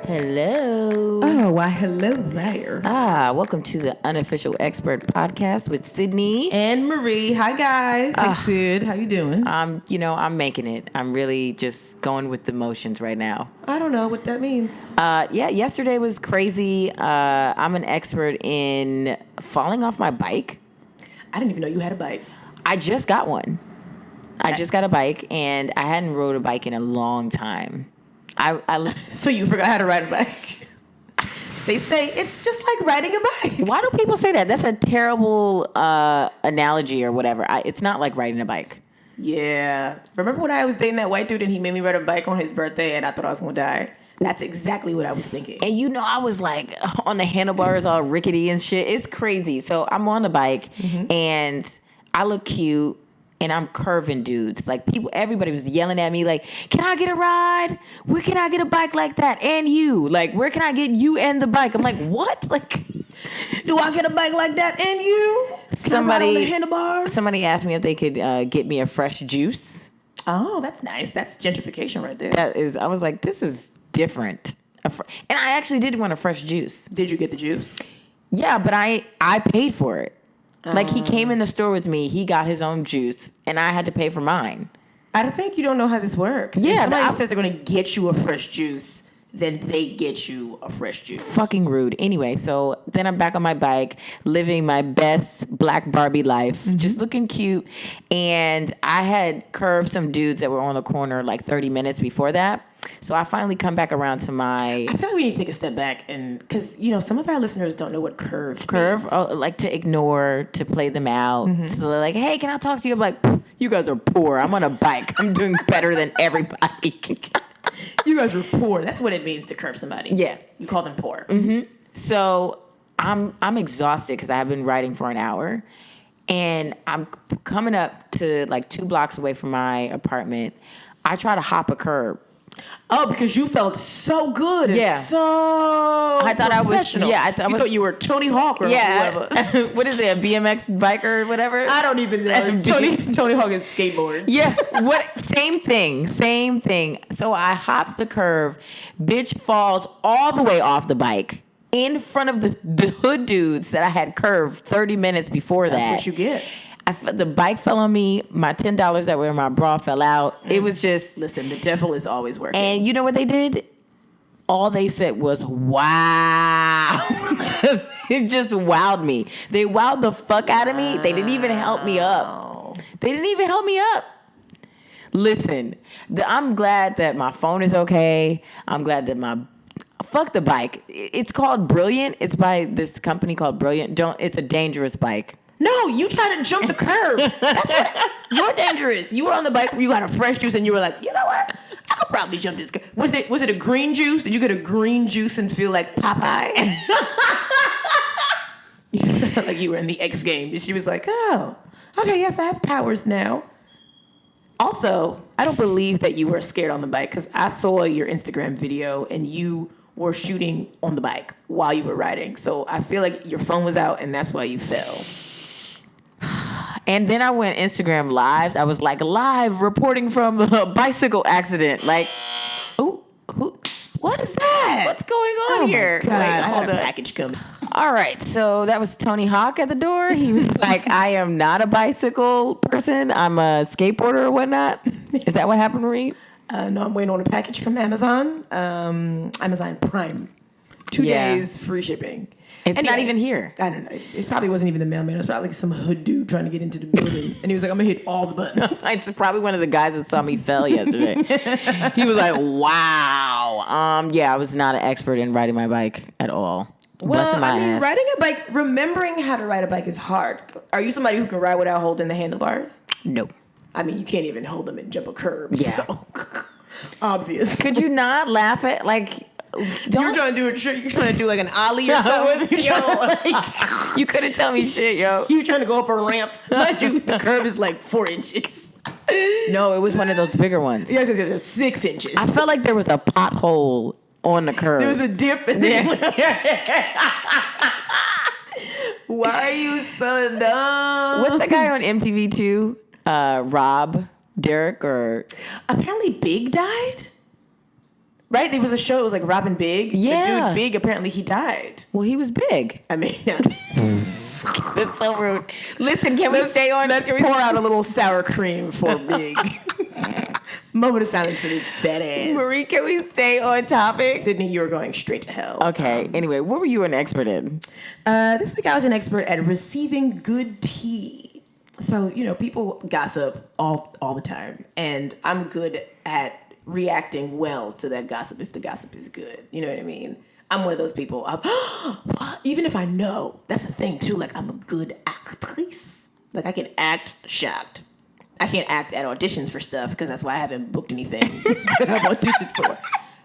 Hello. Oh, why, hello there. Welcome to the Unofficial Expert podcast with Sydney. And Marie. Hi, guys. Hey, Sid. How you doing? I'm making it. I'm really just going with the motions right now. I don't know what that means. Yesterday was crazy. I'm an expert in falling off my bike. I didn't even know you had a bike. I just got one. I just got a bike, and I hadn't rode a bike in a long time. So you forgot how to ride a bike. They say it's just like riding a bike. Why do people say that? That's a terrible analogy or whatever. It's not like riding a bike. Yeah. Remember when I was dating that white dude and he made me ride a bike on his birthday and I thought I was going to die? That's exactly what I was thinking. And I was like on the handlebars all rickety and shit. It's crazy. So I'm on the bike and I look cute. And I'm curving dudes. Like everybody was yelling at me like, can I get a ride? Where can I get a bike like that? And you. Like, where can I get you and the bike? I'm like, what? Like, do I get a bike like that and you? Somebody on the handlebars? Somebody asked me if they could get me a fresh juice. Oh, that's nice. That's gentrification right there. I was like, this is different. And I actually did want a fresh juice. Did you get the juice? Yeah, but I paid for it. Like, he came in the store with me, he got his own juice, and I had to pay for mine. I think you don't know how this works. Yeah, if somebody says they're going to get you a fresh juice, then they get you a fresh juice. Fucking rude. Anyway, so then I'm back on my bike, living my best black Barbie life, just looking cute. And I had curved some dudes that were on the corner like 30 minutes before that. So I finally come back around to my... I feel like we need to take a step back and... Because, some of our listeners don't know what curve means. Like to ignore, to play them out. So they're like, hey, can I talk to you? I'm like, you guys are poor. I'm on a bike. I'm doing better than everybody. You guys are poor. That's what it means to curve somebody. Yeah. You call them poor. Mm-hmm. So I'm exhausted because I've been riding for an hour. And I'm coming up to like 2 blocks away from my apartment. I try to hop a curb. Oh, because you felt so good. Yeah. And so I thought I was. Yeah, I thought you were Tony Hawk or whoever. What is it? A BMX biker or whatever? I don't even know. Tony Hawk is skateboards. Yeah. Same thing. So I hop the curve. Bitch falls all the way off the bike in front of the hood dudes that I had curved 30 minutes before that. That's what you get. The bike fell on me. My $10 that were in my bra fell out. It was just... Listen, the devil is always working. And you know what they did? All they said was, wow. It just wowed me. They wowed the fuck out of me. They didn't even help me up. Listen, I'm glad that my phone is okay. I'm glad that fuck the bike. It's called Brilliant. It's by this company called Brilliant. It's a dangerous bike. No, you try to jump the curb. That's what you're dangerous. You were on the bike, you got a fresh juice, and you were like, you know what? I could probably jump this curb. Was it a green juice? Did you get a green juice and feel like Popeye? You felt like you were in the X Games. She was like, oh, okay, yes, I have powers now. Also, I don't believe that you were scared on the bike because I saw your Instagram video and you were shooting on the bike while you were riding. So I feel like your phone was out and that's why you fell. And then I went Instagram live. I was like live reporting from a bicycle accident. Like, what is that? What's going on here? My God, Wait, hold I had on. a package come. All right, so that was Tony Hawk at the door. He was like, I am not a bicycle person. I'm a skateboarder or whatnot. Is that what happened, Marie? No, I'm waiting on a package from Amazon. Amazon Prime. 2 days free shipping. It's not even here. I don't know. It probably wasn't even the mailman. It was probably like some hood dude trying to get into the building. And he was like, I'm going to hit all the buttons. It's probably one of the guys that saw me fell yesterday. He was like, wow. I was not an expert in riding my bike at all. Well, riding a bike, remembering how to ride a bike is hard. Are you somebody who can ride without holding the handlebars? No. I mean, you can't even hold them and jump a curb. Yeah. So. Obvious. Could you not laugh at, like... You're trying to do a trick. You're trying to do like an ollie or something. You couldn't tell me shit, yo. You trying to go up a ramp. Mind you, the curb is like 4 inches. No, it was one of those bigger ones. Yes, 6 inches. I felt like there was a pothole on the curb. There was a dip. And Why are you so dumb? What's that guy on MTV too? Rob, Derek, or... Apparently Big died? Right? There was a show. It was like Robin Big. Yeah. The dude Big, apparently he died. Well, he was big. I mean, That's so rude. Listen, can we stay on? Let's pour out a little sour cream for Big. Moment of silence for this fat ass. Marie, can we stay on topic? Sydney, you were going straight to hell. Okay. Anyway, what were you an expert in? This week I was an expert at receiving good tea. So, people gossip all the time. And I'm good at reacting well to that gossip if the gossip is good. You know what I mean? I'm one of those people. Even if I know, that's the thing too. Like, I'm a good actress. Like, I can act shocked. I can't act at auditions for stuff because that's why I haven't booked anything that I've auditioned for.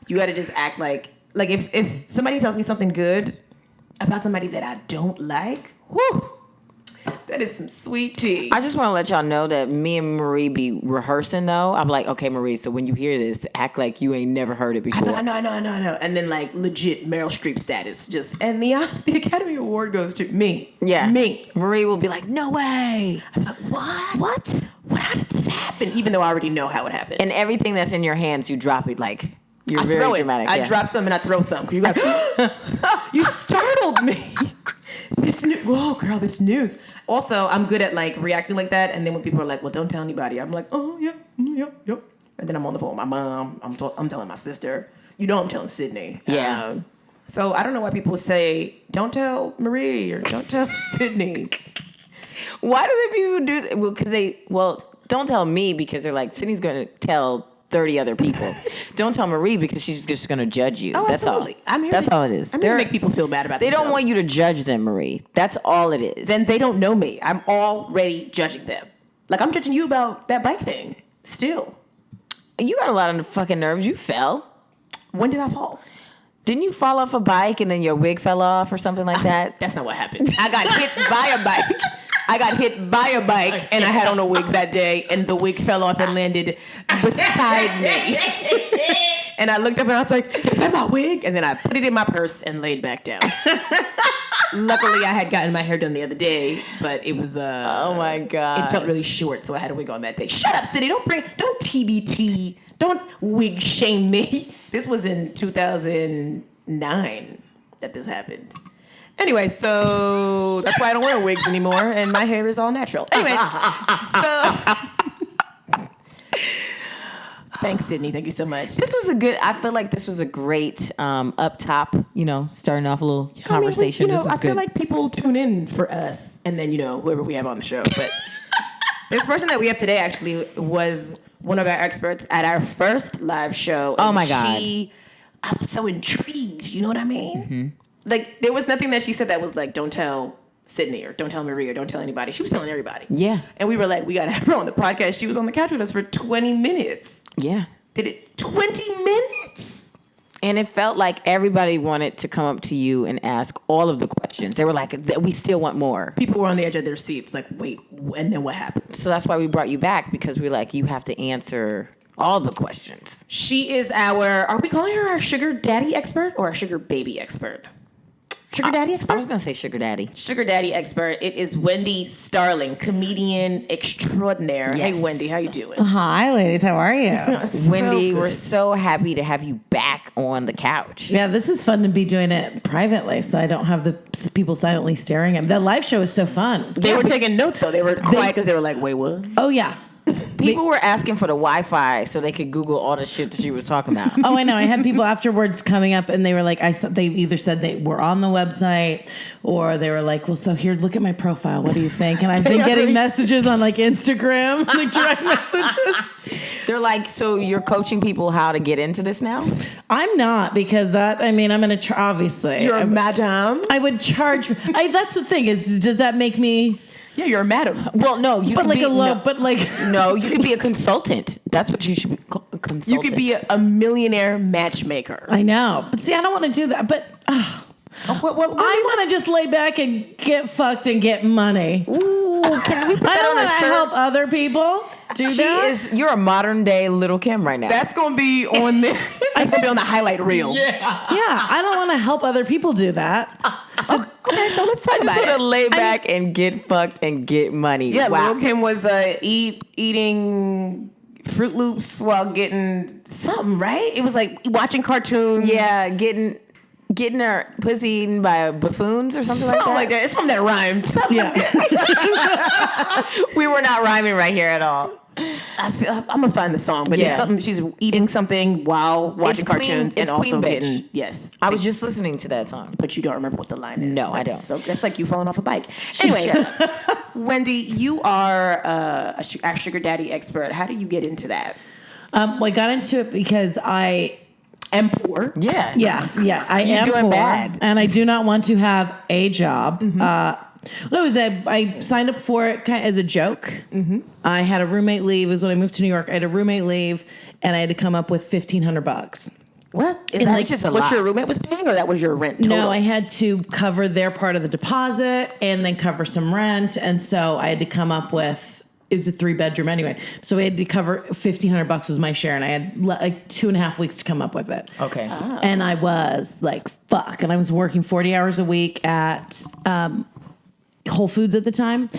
You got to just act like if somebody tells me something good about somebody that I don't like, whew, that is some sweet tea. I just want to let y'all know that me and Marie be rehearsing though. I'm like, okay, Marie, so when you hear this, act like you ain't never heard it before. I know. And then like legit Meryl Streep status. And the Academy Award goes to me. Yeah. Me. Marie will be like, no way. I'm like, what? How did this happen? Even though I already know how it happened. And everything that's in your hands, you drop it like you're I very throw it. dramatic. I yeah. drop some and I throw some. You got you startled me. This news. Also, I'm good at like reacting like that. And then when people are like, well, don't tell anybody. I'm like, oh, yeah. And then I'm on the phone with my mom. I'm telling my sister. I'm telling Sydney. Yeah. So I don't know why people say, don't tell Marie or don't tell Sydney. Why do the people do that? Well, don't tell me because they're like, Sydney's going to tell 30 other people. Don't tell Marie because she's just going to judge you. Oh, That's absolutely. all. That's all it is. I'm here to make people feel bad about They themselves. don't want you to judge them, Marie. That's all it is. Then they don't know me. I'm already judging them. Like, I'm judging you about that bike thing. Still. You got a lot of fucking nerves. You fell. When did I fall? Didn't you fall off a bike and then your wig fell off or something like that? That's not what happened. I got hit by a bike. And I had on a wig that day, and the wig fell off and landed beside me. And I looked up and I was like, is that my wig? And then I put it in my purse and laid back down. Luckily, I had gotten my hair done the other day, but it was oh my God. It felt really short, so I had a wig on that day. Shut up, City. Don't TBT. Don't wig shame me. This was in 2009 that this happened. Anyway, so that's why I don't wear wigs anymore, and my hair is all natural. Anyway, so thanks, Sydney. Thank you so much. I feel like this was a great up top, starting off a little conversation. I feel like people tune in for us, and then, whoever we have on the show. But this person that we have today actually was one of our experts at our first live show. Oh, my God. I'm so intrigued. You know what I mean? Mm-hmm. Like, there was nothing that she said that was like, don't tell Sydney or don't tell Marie or don't tell anybody. She was telling everybody. Yeah. And we were like, we got to have her on the podcast. She was on the couch with us for 20 minutes. Yeah. Did it 20 minutes? And it felt like everybody wanted to come up to you and ask all of the questions. They were like, we still want more. People were on the edge of their seats like, wait, and then what happened? So that's why we brought you back, because we're like, you have to answer all the questions. She is are we calling her our sugar daddy expert or our sugar baby expert? Sugar daddy expert? I was going to say sugar daddy. Sugar daddy expert. It is Wendy Starling, comedian extraordinaire. Yes. Hey, Wendy, how you doing? Hi, ladies. How are you? Wendy, good. we're so happy to have you back on the couch. Yeah, this is fun to be doing it privately, so I don't have the people silently staring at me. The live show is so fun. They were taking notes, though. They were quiet because they were like, wait, what? Oh, yeah. People were asking for the Wi-Fi so they could Google all the shit that she was talking about. Oh, I know. I had people afterwards coming up, and they were like, they either said they were on the website, or they were like, well, so here, look at my profile. What do you think? And I've been getting messages on like Instagram, like direct messages. They're like, so you're coaching people how to get into this now? I'm not, because I'm going to obviously. You're a madam? I would charge. That's the thing is, does that make me? Yeah, you're a madam. Well, no, you But could like be, a low, no, but like. no, you could be a consultant. That's what you should be. A consultant. You could be a millionaire matchmaker. I know. But see, I don't want to do that. But Well, I want to just lay back and get fucked and get money. Ooh, can we put I that don't on a want to shirt? help other people do that. You're a modern day Little Kim right now. that's going to be on this. That's going to be on the highlight reel. Yeah, I don't want to help other people do that. So Okay, so let's talk I just about want to it. lay back and get fucked and get money. Yeah, wow. Lil' Kim was eating Fruit Loops while getting something, right? It was like watching cartoons. Yeah, getting her pussy eaten by buffoons or something like that. It's something that rhymed. We were not rhyming right here at all. I'm gonna find the song, but it's something. She's eating something while watching cartoons and also getting. Yes, I was just listening to that song, but you don't remember what the line is. No, I don't. So that's like you falling off a bike. Anyway, Wendy, you are a sugar daddy expert. How do you get into that? Well, I got into it because I am poor. Yeah. I am doing poor, bad. and I do not want to have a job. I signed up for it kind of as a joke. I had a roommate leave. It was when I moved to New York. I had a roommate leave, and I had to come up with $1,500. What? Is that just what your roommate was paying, or that was your rent total? No, I had to cover their part of the deposit and then cover some rent, and so I had to come up with. It was a 3-bedroom anyway, so we had to cover $1,500 was my share, and I had like 2.5 weeks to come up with it. Okay. Oh. And I was like, fuck, and I was working 40 hours a week at Whole Foods at the time.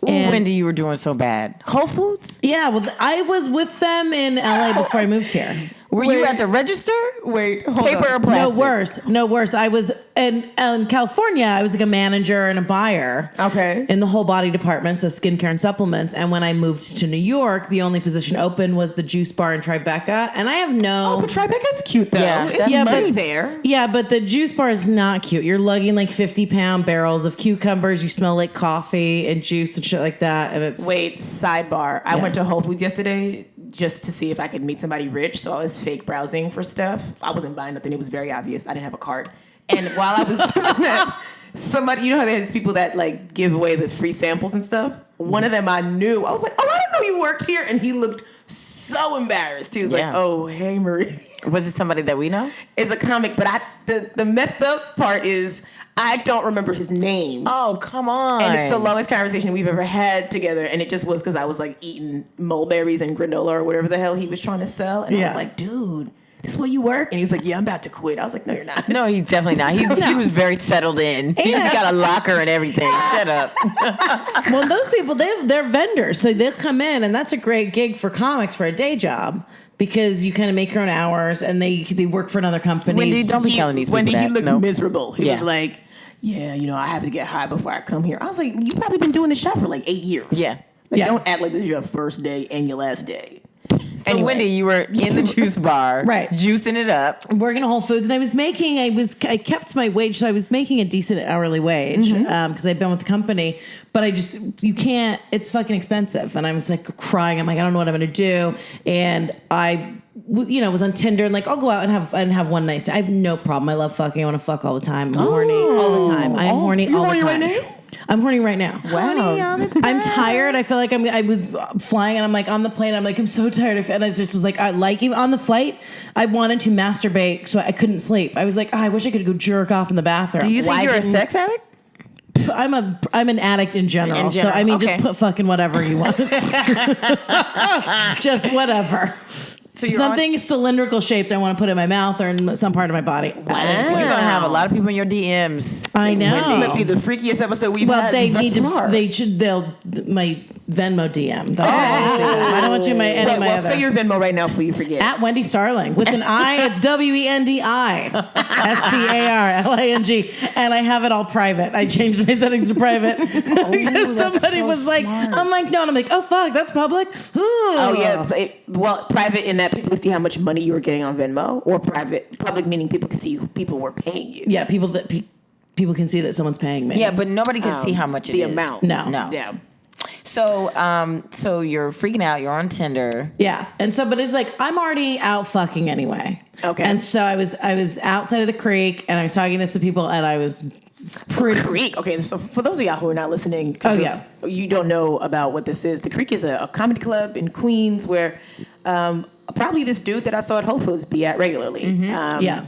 Ooh, Wendy, you were doing so bad. Whole Foods? Yeah, well, I was with them in LA before I moved here. Were you at the register? Wait, hold Paper on. or plastic? No worse. I was in California. I was like a manager and a buyer. Okay. In the whole body department, so skincare and supplements. And when I moved to New York, the only position open was the juice bar in Tribeca. And I have no. Oh, but Tribeca's cute though. Yeah, It's money there. Yeah, but the juice bar is not cute. You're lugging like 50-pound barrels of cucumbers. You smell like coffee and juice and shit like that. And it's Wait, sidebar. I went to Whole Foods yesterday just to see if I could meet somebody rich. So I was fake browsing for stuff. I wasn't buying nothing. It was very obvious. I didn't have a cart. And while I was doing that, somebody, you know how there's people that like give away the free samples and stuff? One of them I knew. I was like, oh, I didn't know you worked here. And he looked so embarrassed. He was like, oh, hey, Marie. Was it somebody that we know? It's a comic, but the messed up part is I don't remember his name. Oh, come on. And it's the longest conversation we've ever had together. And it just was because I was like eating mulberries and granola or whatever the hell he was trying to sell. And I was like, dude, this is where you work? And he's like, yeah, I'm about to quit. I was like, no, you're not. No, he's definitely not. He was very settled in. He's got a locker and everything. Shut up. Well, those people, they're vendors. So they'll come in, and that's a great gig for comics for a day job. Because you kind of make your own hours, and they work for another company. Wendy, don't be telling these people Wendy, that. he looked miserable. He was Yeah. like, yeah, I have to get high before I come here. I was like, you've probably been doing this shop for like 8 years. Yeah. Like, don't act like this is your first day and your last day. So Wendy, you were in the juice bar, Right. juicing it up. Working at Whole Foods, and I kept my wage, so I was making a decent hourly wage because I'd been with the company. But you can't. It's fucking expensive, and I was like crying. I'm like, I don't know what I'm gonna do, and I, was on Tinder and like I'll go out and have one night. I have no problem. I love fucking. I want to fuck all the time. I'm horny all the time. I'm horny all the time. Right now? I'm horny right now. Wow. I'm tired. I feel like I was flying and I'm like on the plane. I'm like, I'm so tired. And I just was like, even on the flight, I wanted to masturbate. So I couldn't sleep. I was like, I wish I could go jerk off in the bathroom. Do you think you're a sex addict? I'm an addict in general. So I mean, just put fucking whatever you want. Just whatever. So something cylindrical shaped I want to put in my mouth or in some part of my body. Wow. You're going to have a lot of people in your DMs. I know. This might be the freakiest episode we've had. Well, they'll my Venmo DM. I don't want you my other. Say your Venmo right now before you forget. At Wendi Starling. With an I, it's WENDI. STARLING. And I have it all private. I changed my settings to private. Because somebody was like, I'm like, no. And I'm like, oh, fuck, that's public? Ooh. Oh, yeah. Private in that people could see how much money you were getting on Venmo, or public meaning people could see who people were paying you. Yeah, people can see that someone's paying me. Yeah, but nobody can see how much it is. The amount. No. Yeah. So you're freaking out. You're on Tinder. Yeah, and so, but it's like I'm already out fucking anyway. Okay. And so I was outside of the creek, and I was talking to some people, and I was pretty. Creek. Okay, so for those of y'all who are not listening, you don't know about what this is. The Creek is a comedy club in Queens where probably this dude that I saw at Whole Foods be at regularly.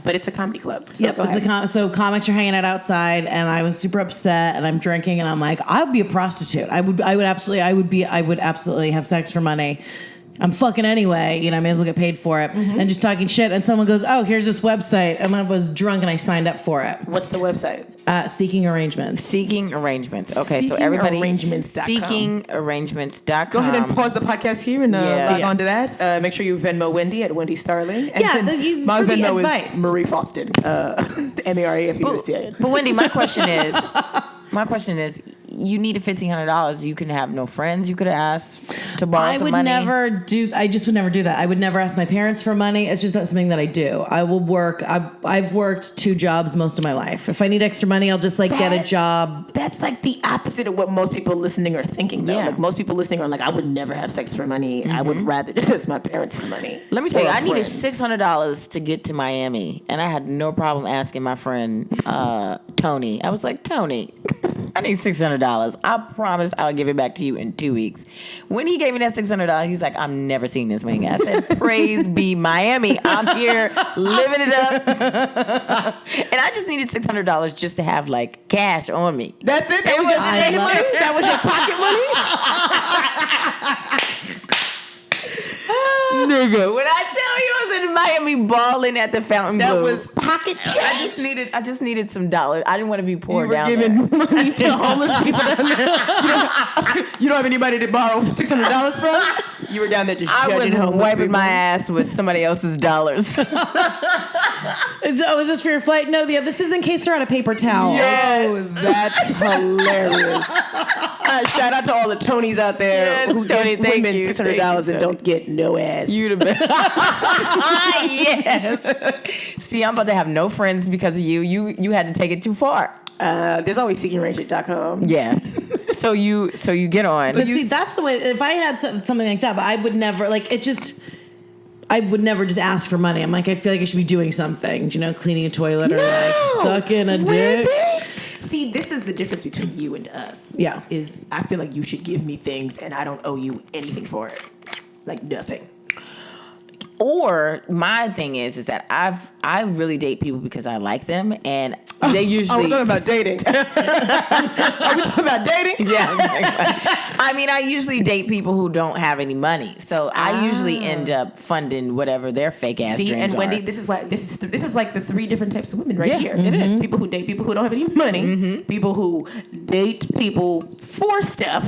But it's a comedy club. So so comics are hanging out outside, and I was super upset, and I'm drinking, and I'm like, I would be a prostitute. I would absolutely have sex for money. I'm fucking anyway, you know, I may as well get paid for it, and just talking shit. And someone goes, oh, here's this website. And I was drunk and I signed up for it. What's the website? Seeking Arrangements. Seeking Arrangements. Okay, so everybody. SeekingArrangements.com. SeekingArrangements.com. Go ahead and pause the podcast here and log Yeah. on to that. Make sure you Venmo Wendy at Wendy Starling. And Yeah, then use my for the Venmo advice. is Marie Faustin. MAREFUSTIN. But Wendy, my question is, you needed $1,500. You can have no friends. You could have asked to borrow some money. I just would never do that. I would never ask my parents for money. It's just not something that I do. I will work. I've worked 2 jobs most of my life. If I need extra money, I'll just get a job. That's like the opposite of what most people listening are thinking, though. Yeah. Like most people listening are like, I would never have sex for money. I would rather just ask my parents for money. Let me tell you, Or a I needed friend. $600 to get to Miami, and I had no problem asking my friend Tony. I was like, Tony, I need $600. I promised I'll give it back to you in 2 weeks. When he gave me that $600, he's like, I'm never seeing this money. I said, praise be Miami. I'm here living it up. And I just needed $600 just to have cash on me. That's it? That was your spending money? That was your pocket money? Nigga, when I tell you I was in Miami balling at the Fountain That Blue. was pocket I change. just needed some dollars. I didn't want to be poor You were down giving there. money to homeless people down there. You don't have anybody to borrow $600 from? You were down there just I was judging homeless wiping people. my ass with somebody else's dollars. Is this for your flight? No, this is in case they're out of paper towel. Yes, that's hilarious. Shout out to all the Tonys out there Yes, who Tony, give thank women you. $600 Thank you, and don't get no ass. You'd have been. Yes. See, I'm about to have no friends because of you. You had to take it too far. There's always SeekingArrangement.com. Yeah. So you get on. But see, that's the way. If I had something like that, but I would never I would never just ask for money. I'm like, I feel like I should be doing something, cleaning a toilet or sucking a dick. See, this is the difference between you and us. Yeah. Is I feel like you should give me things and I don't owe you anything for it. Like nothing. Or my thing is that I really date people because I like them, and they usually. we're talking about dating. Are we talking about dating? Yeah. I mean, I usually date people who don't have any money, so I usually end up funding whatever their fake ass See, dreams and Wendy, are. this is like the 3 different types of women right Yeah, here. it is. People who date people who don't have any money, people who date people for stuff,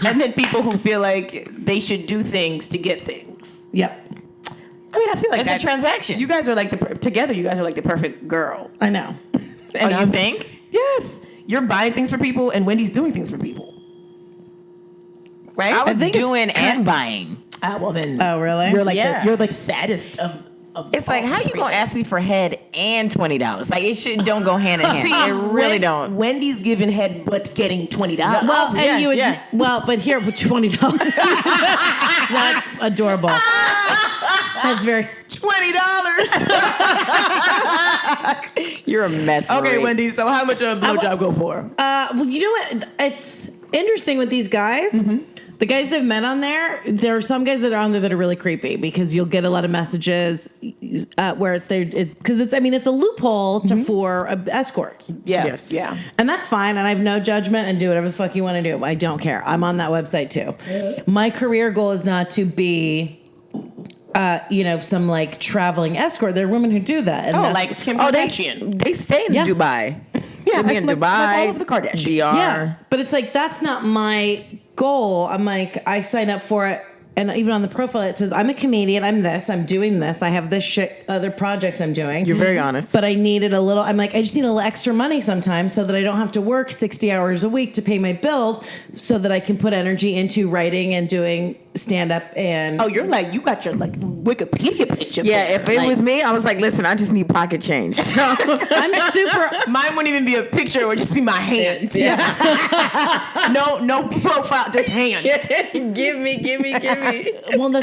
and then people who feel like they should do things to get things. Yep. I mean, I feel like It's a transaction. You guys are together. You guys are like the perfect girl. I know. And you think? Yes, you're buying things for people, and Wendy's doing things for people. Right? I was think it's doing and buying. Well then. Oh, really? You're like Yeah. you're like saddest of. It's like, how you gonna ask me for head and $20? Like, it don't go hand in hand. See, It really don't. Wendy's giving head, but getting $20. Well, and Yeah, you would, yeah. but here with $20. That's adorable. That's very. $20. You're a mess. Okay, Marie. Wendy. So how much a blowjob go for? Well, you know what? It's interesting with these guys. The guys I've met on there are some guys that are on there that are really creepy because you'll get a lot of messages where because it's a loophole for escorts. Yeah. Yes. Yeah. And that's fine, and I have no judgment, and do whatever the fuck you want to do. I don't care. I'm on that website too. My career goal is not to be, some traveling escort. There are women who do that. And that's- Like Kim Kardashian. They stay in Yeah. Dubai. Yeah, They be in like Dubai, all of the Kardashians. DR. yeah, but it's that's not my goal. I'm I signed up for it. And even on the profile, it says, I'm a comedian. I'm doing this. I have this shit, other projects I'm doing. You're very honest. But I needed I just need a little extra money sometimes so that I don't have to work 60 hours a week to pay my bills so that I can put energy into writing and doing stand-up and... Oh, you got your Wikipedia picture. Yeah, there. if it was me, I was like, listen, I just need pocket change. So I'm super... Mine wouldn't even be a picture. It would just be my hand. No profile, just hand. give me. Well, the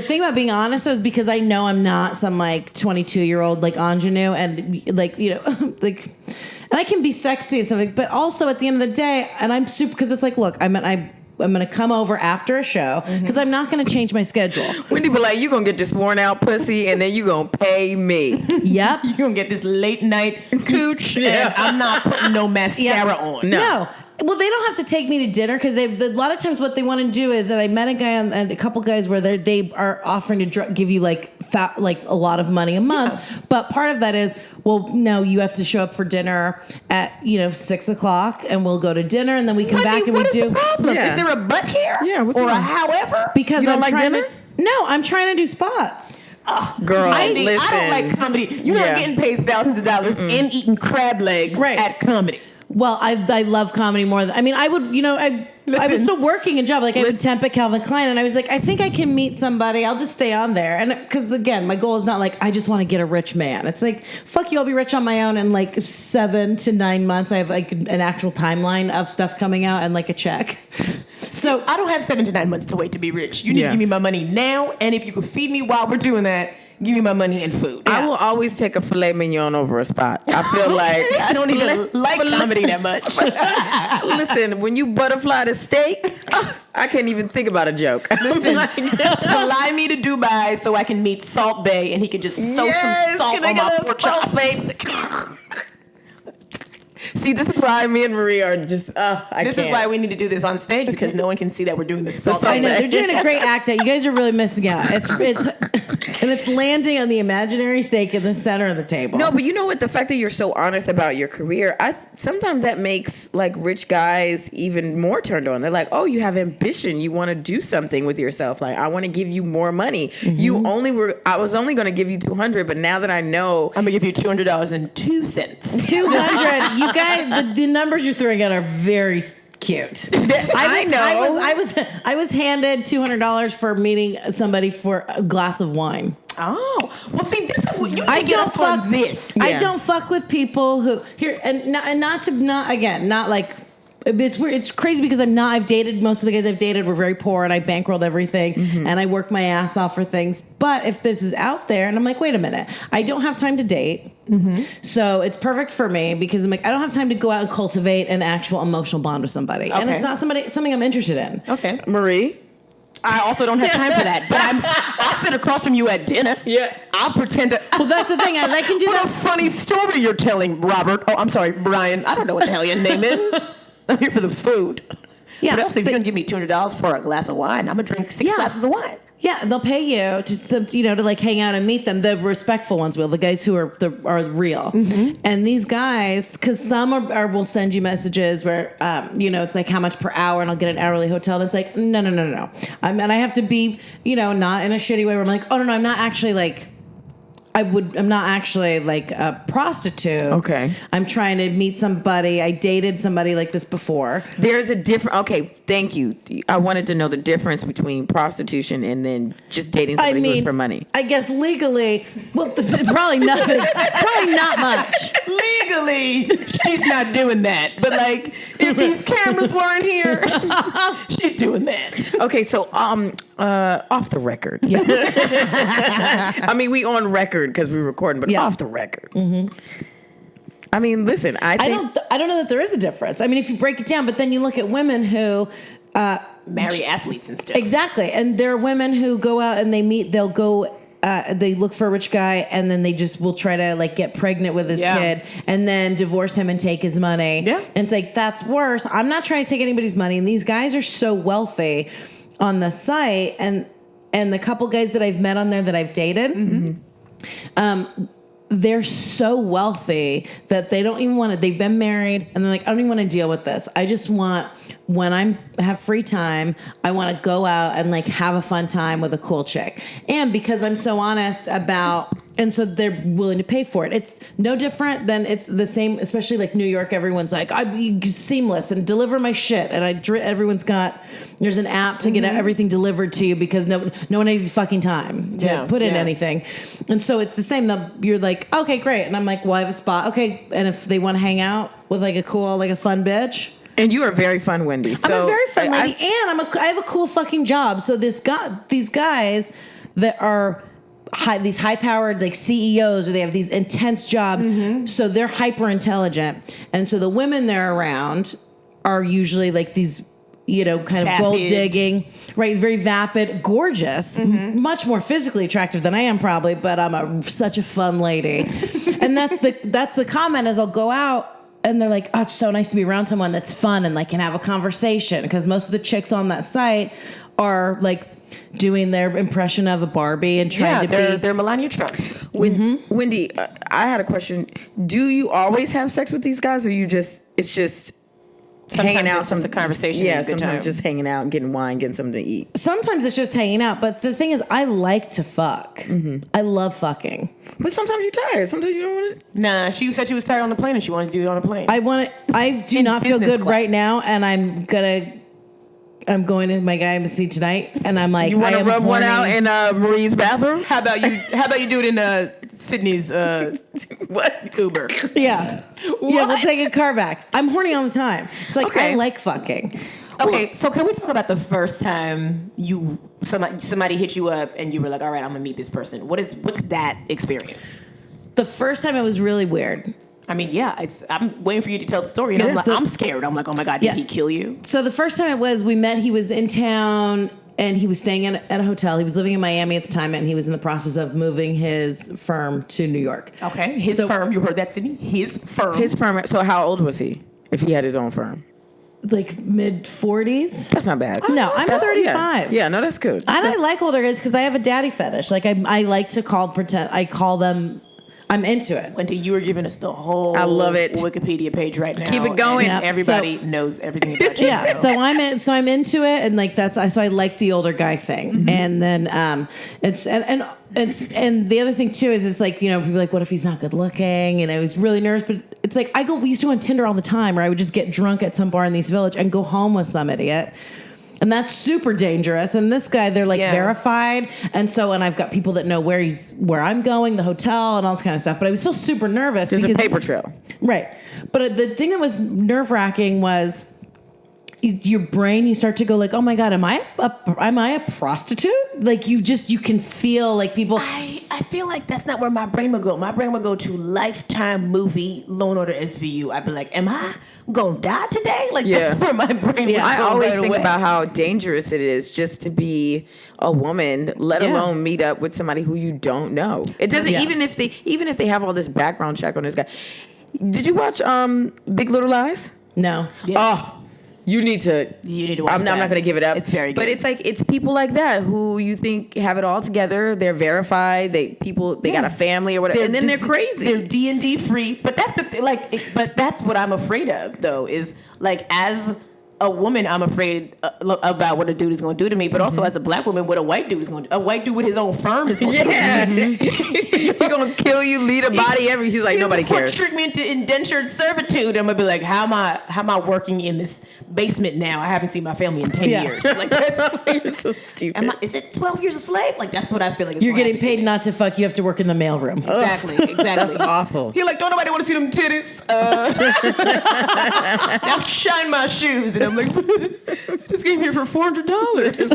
thing about being honest is because I know I'm not some 22-year-old ingenue and and I can be sexy and stuff, but also at the end of the day, and I'm super because it's look, I'm going to come over after a show because I'm not going to change my schedule. Wendy be like, you going to get this worn out pussy and then you going to pay me. Yep. You're going to get this late night cooch, and I'm not putting no mascara on. No. No. Well, they don't have to take me to dinner because a lot of times what they want to do is that I met a guy and a couple guys where they are offering to give you like a lot of money a month, but part of that is, well, no, you have to show up for dinner at 6:00 and we'll go to dinner and then we come back and we do. What is the problem? Yeah. Is there a but here? Yeah, what's or wrong? a however? Because You don't I'm like trying dinner? No, I'm trying to do spots. Girl, Wendy, listen. I don't like comedy. You're Yeah. not getting paid thousands of dollars and eating crab legs at comedy. Well, I love comedy more than, I mean, I would, I was still working a job. Like I would temp at Calvin Klein and I was like, I think I can meet somebody. I'll just stay on there. And because again, my goal is not like, I just want to get a rich man. It's like, fuck you, I'll be rich on my own in like 7 to 9 months. I have like an actual timeline of stuff coming out and like a check. So I don't have 7 to 9 months to wait to be rich. You need to give me my money now. And if you could feed me while we're doing that, give me my money and food. I will always take a filet mignon over a spot. I feel like I don't even like comedy that much. Listen, when you butterfly the steak, I can't even think about a joke. Listen, fly me to Dubai so I can meet Salt Bay and he can just throw some salt on my pork chops. See, this is why me and Marie are just, This is why we need to do this on stage because no one can see that we're doing this. I know they're doing a great act out. You guys are really missing out. It's landing on the imaginary steak in the center of the table. No, but you know what? The fact that you're so honest about your career, sometimes that makes like rich guys even more turned on. They're like, oh, you have ambition. You want to do something with yourself. Like, I want to give you more money. Mm-hmm. I was only going to give you $200, but now that I know, I'm gonna give you $200.02. $200. You guys, the numbers you're throwing out are very cute. I know. I was handed $200 for meeting somebody for a glass of wine. Oh, well, see, this is what you I get don't off fuck on this. I don't fuck with people who not like. It's weird. It's crazy because I've dated, most of the guys I've dated were very poor and I bankrolled everything and I work my ass off for things. But if this is out there and I'm like, wait a minute, I don't have time to date. So it's perfect for me because I'm like, I don't have time to go out and cultivate an actual emotional bond with somebody. And it's not something I'm interested in. Okay. Marie, I also don't have time for that, but I'll sit across from you at dinner. Yeah. I'll pretend to. Well, that's the thing. I can do What that. a funny story you're telling, Robert. Oh, I'm sorry, Brian. I don't know what the hell your name is. I'm here for the food. Yeah, but also, if you're going to give me $200 for a glass of wine, I'm going to drink 6 glasses of wine. Yeah, they'll pay you to like hang out and meet them. The respectful ones will. The guys who are real. And these guys, because some will send you messages where it's like how much per hour, and I'll get an hourly hotel. And it's like no. And I have to be not in a shitty way where I'm like, oh no, I'm not actually like. I'm not actually like a prostitute. Okay. I'm trying to meet somebody. I dated somebody like this before. there's a different. Okay, thank you. I wanted to know the difference between prostitution and then just dating somebody who's for money. I guess legally, well, probably nothing. Probably not much. Legally, she's not doing that. But like, if these cameras weren't here, she's doing that. Okay, so off the record. Yeah. I mean, we on record because we're recording, but off the record. I mean, listen, I don't know that there is a difference. I mean, if you break it down, but then you look at women who Marry athletes and stuff. exactly, and there are women who go out and they'll go. They look for a rich guy and then they just will try to like get pregnant with his kid and then divorce him and take his money. Yeah. And it's like, that's worse. I'm not trying to take anybody's money. And these guys are so wealthy on the site. And the couple guys that I've met on there that I've dated, they're so wealthy that they don't even want to, they've been married and they're like, I don't even want to deal with this. I just want, when I have free time, I want to go out and like have a fun time with a cool chick. And because I'm so honest about, and so they're willing to pay for it. It's no different than it's the same, especially like New York. Everyone's like, I'd be seamless and deliver my shit. And everyone's got, there's an app to get everything delivered to you because no one has fucking time to put in anything. And so it's the same. You're like, okay, great. And I'm like, well, I have a spot. Okay. And if they want to hang out with like a cool, like a fun bitch. And you are very fun, Wendy. So I'm a very fun lady, and I have a cool fucking job. So these guys that are these high-powered like CEOs, or they have these intense jobs, so they're hyper intelligent, and so the women they're around are usually like these, kind of gold digging, right? Very vapid, gorgeous, much more physically attractive than I am probably, but I'm such a fun lady, and that's the comment. As I'll go out and they're like, oh, it's so nice to be around someone that's fun and like can have a conversation, because most of the chicks on that site are like doing their impression of a Barbie and trying to be. They're Melania Trumps. Wendy, I had a question. Do you always have sex with these guys, or it's just hanging out? Some the conversation. Yeah, sometimes just hanging out, getting wine, getting something to eat. Sometimes it's just hanging out, but the thing is, I like to fuck. I love fucking. But sometimes you're tired. Sometimes you don't want to. Nah, she said she was tired on the plane and she wanted to do it on a plane. I do not feel business good class. right now, and I'm going to my guy embassy tonight, and I'm like, You want to rub one out in Marie's bathroom? How about you do it in Sydney's What? Uber? Yeah. Yeah, we'll take a car back. I'm horny all the time. So like, Okay. I like fucking. Okay, so can we talk about the first time somebody hit you up and you were like, all right, I'm gonna meet this person. What's that experience? The first time it was really weird. I mean, yeah, I'm waiting for you to tell the story, and I'm scared. I'm like, oh my God, did he kill you? So the first time we met, he was in town and he was staying at a hotel. He was living in Miami at the time, and he was in the process of moving his firm to New York. Okay, his firm. You heard that, Sydney? His firm. His firm. So how old was he if he had his own firm? Like mid 40s. That's not bad. No, I'm 35. Yeah, no, that's good. And I like older guys because I have a daddy fetish. Like I like to call them. I'm into it. Wendy, you are giving us the whole I love it. Wikipedia page right now. Keep it going. And Yep. everybody knows everything about you. Yeah, so I'm into it, and like so I like the older guy thing, and then and the other thing too is it's like, you know, people are like, what if he's not good looking? And I was really nervous, but it's like we used to go on Tinder all the time, or I would just get drunk at some bar in the East Village and go home with some idiot. And that's super dangerous. And this guy, they're like verified. And I've got people that know where I'm going, the hotel, and all this kind of stuff. But I was still super nervous. There's a paper trail. Right. But the thing that was nerve-wracking was your brain, you start to go like, oh my God, am I a prostitute? Like you can feel like people. I feel like that's not where my brain would go. My brain would go to Lifetime movie, Law & Order SVU. I'd be like, am I gonna die today? Like that's where my brain would go. I always right think away. about how dangerous it is just to be a woman, let alone meet up with somebody who you don't know. It doesn't even if they have all this background check on this guy. Did you watch Big Little Lies? No. Yes. Oh. You need to watch I'm not going to give it up. It's very good. But it's people like that who you think have it all together. They're verified. They got a family or whatever. And then they're crazy. They're D&D free. But that's the thing. But that's what I'm afraid of, though, is like as a woman, I'm afraid about what a dude is going to do to me. But also as a black woman, what a white dude is going to do. A white dude with his own firm is going to do. He's going to kill you, lead a body. He's like, nobody cares. Trick me into indentured servitude. I'm going to be like, how am I working in this basement now? I haven't seen my family in 10 years. Like You're so stupid. is it 12 years a slave? Like that's what I feel like. You're getting paid not to fuck. You have to work in the mailroom. Exactly. That's awful. You're like, don't nobody want to see them titties. Now shine my shoes. And I'm like, this came here for $400.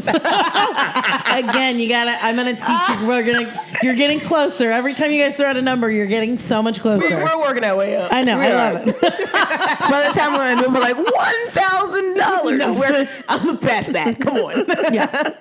Again, I'm gonna teach you. You're getting closer. Every time you guys throw out a number, you're getting so much closer. We're working our way up. I know. I love it. By the time we're like $1,000. No, I'm past that. Come on. Yeah.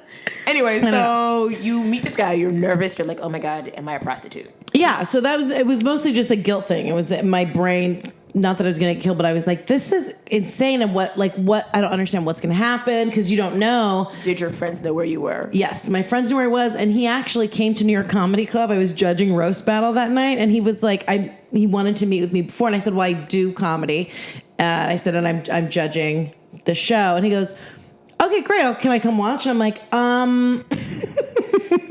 Anyway, so you meet this guy. You're nervous. You're like, oh my God, am I a prostitute? Yeah. So it was mostly just a guilt thing. It was my brain. Not that I was going to get killed, but I was like, this is insane. And what I don't understand what's going to happen because you don't know. Did your friends know where you were? Yes. My friends knew where I was. And he actually came to New York Comedy Club. I was judging Roast Battle that night. And he was like, he wanted to meet with me before. And I said, well, I do comedy. I said, and I'm judging the show. And he goes, okay, great. Can I come watch? And I'm like,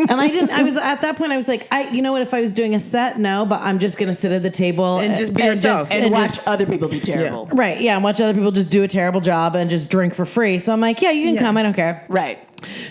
and I was at that point, I was like, you know what? If I was doing a set, no, but I'm just going to sit at the table and just be yourself and watch other people be terrible. Yeah. Right. Yeah. And watch other people just do a terrible job and just drink for free. So I'm like, yeah, you can come. I don't care. Right.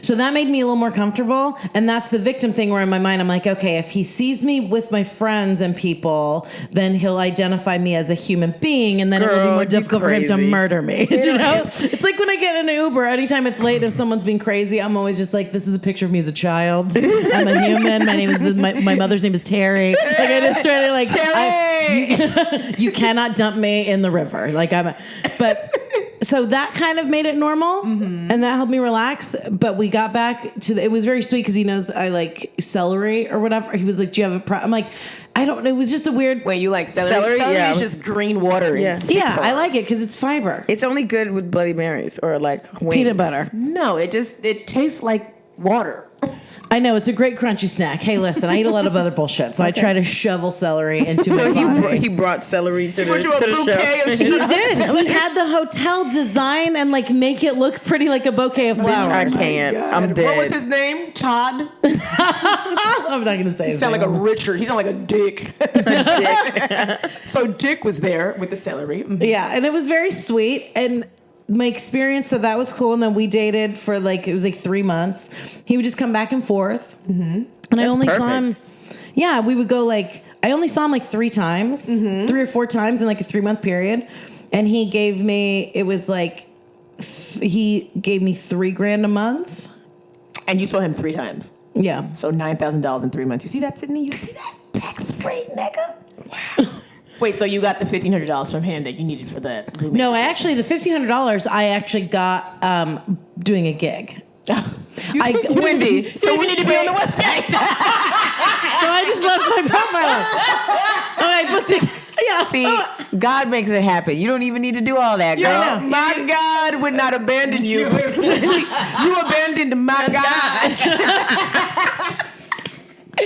So that made me a little more comfortable. And that's the victim thing where in my mind, I'm like, okay, if he sees me with my friends and people, then he'll identify me as a human being. And then it will be more difficult for him to murder me. You know? It's like when I get in an Uber, anytime it's late, if someone's being crazy, I'm always just like, this is a picture of me as a child. I'm a human. My name is, my mother's name is Terry. Like I just try to like, Terry! You cannot dump me in the river. So that kind of made it normal, and that helped me relax. But we got back to it was very sweet because he knows I like celery or whatever. He was like, "Do you have a problem?" I'm like, I don't know. It was just a weird. Wait, you like celery? Celery? Celery Yeah, is I was- just green water. Yeah. And stick Yeah, form. I like it because it's fiber. It's only good with Bloody Marys or like wings. Peanut butter. No, it tastes like water. I know it's a great crunchy snack. Hey, listen, I eat a lot of other bullshit, so I try to shovel celery into my body. He brought celery to the, Put you a to the bouquet show. of He did. He had the hotel design and like make it look pretty like a bouquet of I flowers. can't. I'm What dead. was his name? Todd. I'm not gonna say He his sound name. like a Richard. He sound like a Dick. So Dick was there with the celery. Yeah, and it was very sweet. And my experience, so that was cool. And then we dated for like, it was like 3 months. He would just come back and forth. Mm-hmm. And I only saw him. Yeah, we would go like, I only saw him like 3 times, 3 or 4 times in like a 3-month period. And he gave me, it was like, he gave me $3,000 a month. And you saw him 3 times. Yeah. So $9,000 in 3 months. You see that, Sydney? You see that? Tax-free, nigga. Wow. Wait, so you got the $1,500 from him that you needed for that? No, I actually, the $1,500 I actually got doing a gig. Wendy. So we need to be on the website. So I just left my profile. And I booked it. Yeah. See, God makes it happen. You don't even need to do all that, girl. I know. My God would not abandon you. You abandoned my God.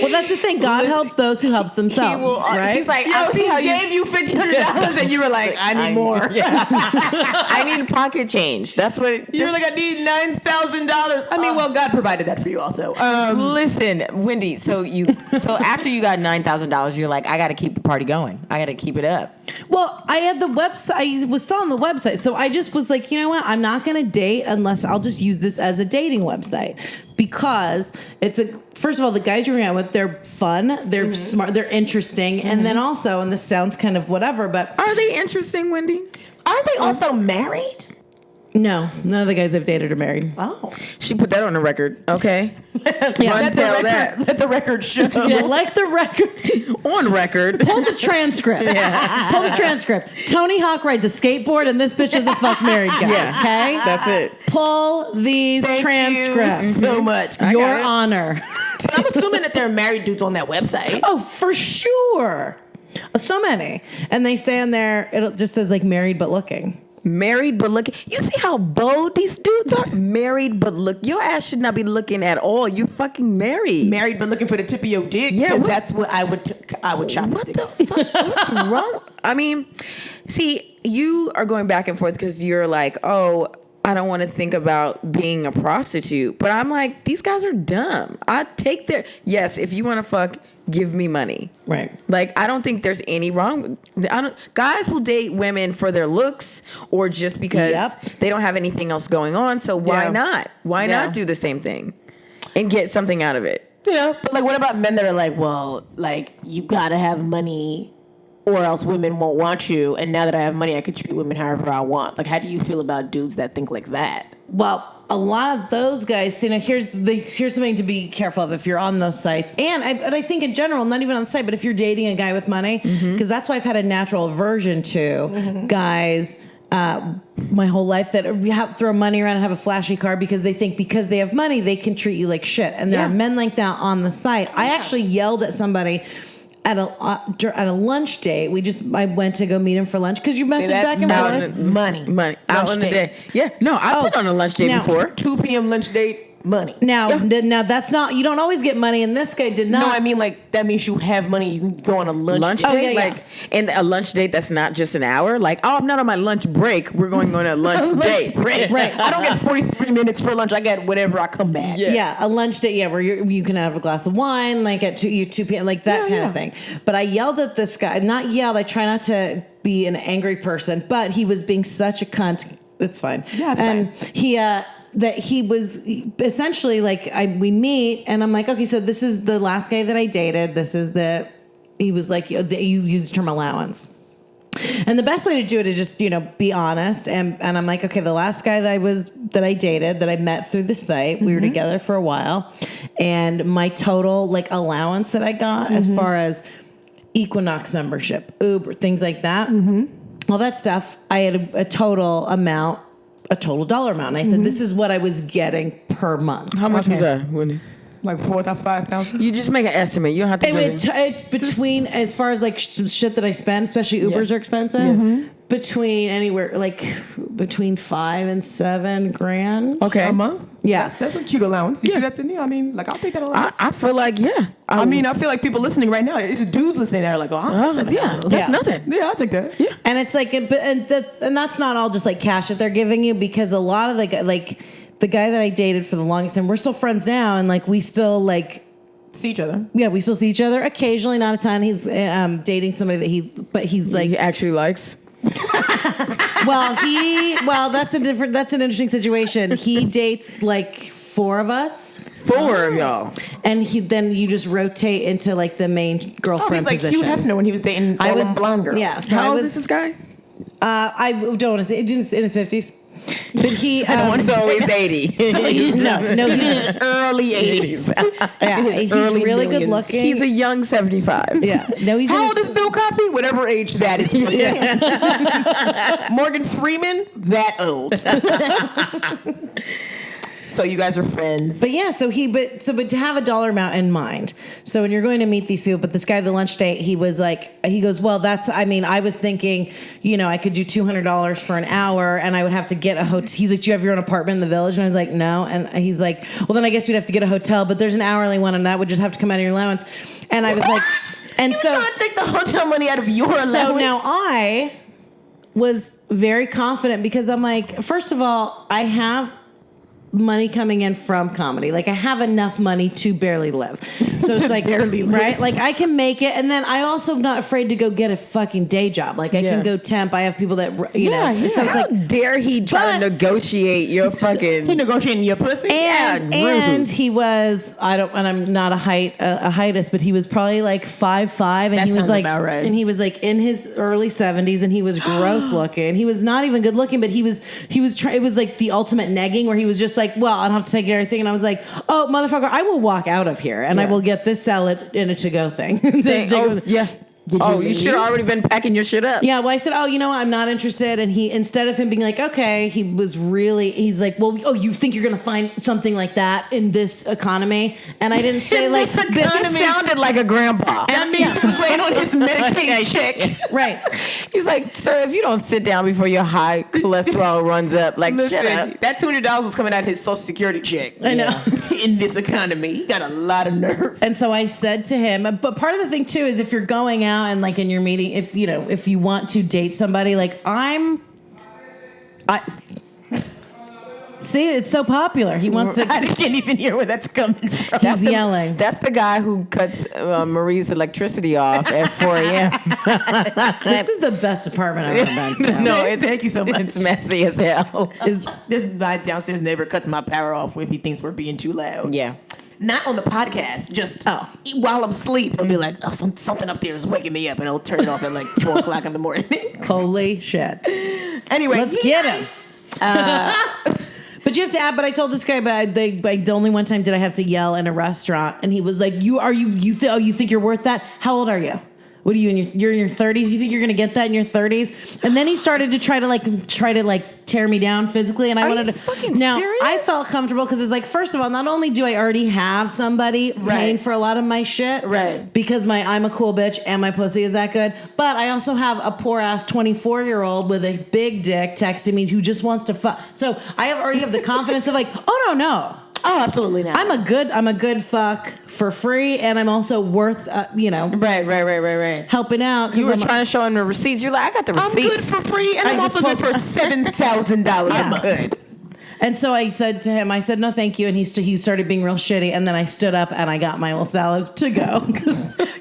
Well, that's the thing. God helps those who helps themselves. He will, right? He's like, Yo, I see he how you gave you $1,500 and you were like, I need more. I need pocket change. That's what it You were just, like, I need $9,000. I mean, well, God provided that for you also. listen, Wendy, so after you got $9,000, you're like, I got to keep the party going. I got to keep it up. Well, I had the website. I was still on the website. So I just was like, you know what? I'm not going to date unless I'll just use this as a dating website. Because first of all, the guys you're hanging out with, they're fun, they're smart, they're interesting. And then also, and this sounds kind of whatever, but Are they interesting, Wendy? Aren't they also married? no, none of the guys I've dated are married. Oh. She put that on the record. Okay. Yeah. Run tell that. Let the record show. Yeah, like the record. On record. Pull the transcript. Pull the transcript. Tony Hawk rides a skateboard and this bitch is a fuck married guy. Yeah. Okay? That's it. Pull these Thank transcripts. you so much. Your got it. honor. I'm assuming that there are married dudes on that website. Oh, for sure. So many. And they say on there, it just says like married but looking. Married but looking. You see how bold these dudes are? Married but look. Your ass should not be looking at all. You fucking married. Married but looking for the tip of your dick. Yeah, 'cause what's- that's what I would chop. What the the dick. fuck? What's wrong? I mean, see, you are going back and forth because you're like, oh, I don't want to think about being a prostitute. But I'm like, these guys are dumb. I take their, yes, if you want to fuck, give me money. Right. Like, I don't think there's any wrong. Guys will date women for their looks or just because Yep. they don't have anything else going on. So why Yeah. not? Why Yeah. not do the same thing and get something out of it? Yeah, but like, what about men that are like, well, like, you gotta have money or else women won't want you, and now that I have money, I can treat women however I want. Like, how do you feel about dudes that think like that? Well, a lot of those guys, you know, here's something to be careful of if you're on those sites. And I think in general, not even on the site, but if you're dating a guy with money, because that's why I've had a natural aversion to guys my whole life that throw money around and have a flashy car because they think because they have money, they can treat you like shit. And there are men like that on the site. I actually yelled at somebody at a lunch date. I went to go meet him for lunch because you messaged back and Out forth. in the- money. Out Lunch on the date. day. Yeah, no, I've been on a lunch date now- before. 2 p.m. lunch date, money. Now that's not, you don't always get money, and this guy did not. No, I mean, like, that means you have money, you can go on a lunch Lunch date. date, yeah, like, and a lunch date that's not just an hour. Like, oh, I'm not on my lunch break. We're going on a lunch date. Right. Right. I don't get 43 minutes for lunch. I get whatever I come back. Yeah, a lunch date, where you can have a glass of wine, like at 2 p.m., like that kind of thing. But I yelled at this guy. Not yelled. I try not to be an angry person, but he was being such a cunt. It's fine. Yeah, it's and fine. he was essentially like, we meet, and I'm like, okay, so this is the last guy that I dated. He was like, you use the term allowance. And the best way to do it is just, be honest. And I'm like, okay, the last guy that I dated, that I met through the site, we were together for a while. And my total like allowance that I got as far as Equinox membership, Uber, things like that, all that stuff, I had a total dollar amount. And I said, this is what I was getting per month. How much was that, Wendy? Like 4,000, 5,000. You just make an estimate. You don't have to. Between as far as like some shit that I spend, especially Ubers are expensive. Mm-hmm. Between anywhere like between $5,000 and $7,000. Okay. A month? Yeah. That's a cute allowance. You see that's in there? I mean, like, I'll take that allowance. I feel like I mean, I feel like people listening right now, it's dudes listening there like, oh, I'll take that. yeah, that's nothing. Yeah, I'll take that. Yeah. And it's like, and that's not all just like cash that they're giving you, because a lot of the guy that I dated for the longest time, we're still friends now, and like we still like see each other. Yeah, we still see each other occasionally, not a ton. He's dating somebody that he's like he actually likes. That's an interesting situation. He dates like 4 of us. 4 of y'all. And then you just rotate into like the main girlfriend he's like position. Hugh Hefner when he was dating all them blonde girls. Yeah. So How old is this guy? I don't want to say in his 50s. But he So he's 80. no, he's in his early 80s. yeah, he's early really millions. good looking. He's a young 75. Yeah. No, he's How old is Bill Cosby? Whatever age that is. Morgan Freeman, that old. So you guys are friends. But yeah, but to have a dollar amount in mind. So when you're going to meet these people, but this guy, the lunch date, he goes, well, I was thinking, I could do $200 for an hour and I would have to get a hotel. He's like, do you have your own apartment in the Village? And I was like, no. And he's like, well, then I guess we'd have to get a hotel, but there's an hourly one and that would just have to come out of your allowance. And I was like, and you so trying to take the hotel money out of your allowance. So now I was very confident because I'm like, first of all, I have money coming in from comedy. Like I have enough money to barely live. So it's like, right? Like I can make it. And then I also am not afraid to go get a fucking day job. Like I can go temp. I have people that, So it's How like, dare he try to negotiate your fucking... He negotiating your pussy? and he was, and I'm not a heightist, but he was probably like 5'5", and That he was sounds like, about right. and he was like in his early 70s, and he was gross looking. He was not even good looking, but it was like the ultimate negging, where he was just like, well, I don't have to take everything, and I was like, oh motherfucker, I will walk out of here, and I will get this salad in a to-go thing. You should have already been packing your shit up. Yeah, well, I said, I'm not interested. And he, instead of him being like, okay, he's like, well, you think you're going to find something like that in this economy? And I didn't say like, He sounded like a grandpa. That means he was waiting on his Medicaid check. Right. He's like, sir, if you don't sit down before your high cholesterol runs up, like, shut Listen, up. that $200 was coming out of his Social Security check. I know. In this economy, he got a lot of nerve. And so I said to him, but part of the thing too is if you're going out and like in your meeting, if you want to date somebody, like see, it's so popular. He wants to. I can't even hear where that's coming from. He's yelling. That's the guy who cuts Marie's electricity off at 4 a.m. This is the best apartment I've ever been to. No, thank you so much. It's messy as hell. This my downstairs neighbor cuts my power off if he thinks we're being too loud. Yeah. Not on the podcast, just while I'm asleep. He'll be like, oh, something up there is waking me up, and he'll turn it off at like 4 o'clock in the morning. Holy shit. Anyway, Let's get him. But you have to add. But I told this guy, the only one time did I have to yell in a restaurant, and he was like, "You think you're worth that? How old are you? What are you you're in your 30s? You think you're gonna get that in your 30s?" And then he started to try to tear me down physically, and I wanted to. Fucking now serious? I felt comfortable because it's like, first of all, not only do I already have somebody paying for a lot of my shit, right? Because I'm a cool bitch and my pussy is that good, but I also have a poor ass 24-year-old with a big dick texting me who just wants to fuck. So I already have the confidence of like, oh no. Oh, absolutely not. I'm a good fuck for free, and I'm also worth, Right. helping out. You were trying to show him the receipts. You're like, I got the I'm receipts. good for free, and I'm also good for $7,000 a month. And so I said to him, I said, no, thank you. And he started being real shitty. And then I stood up and I got my little salad to go.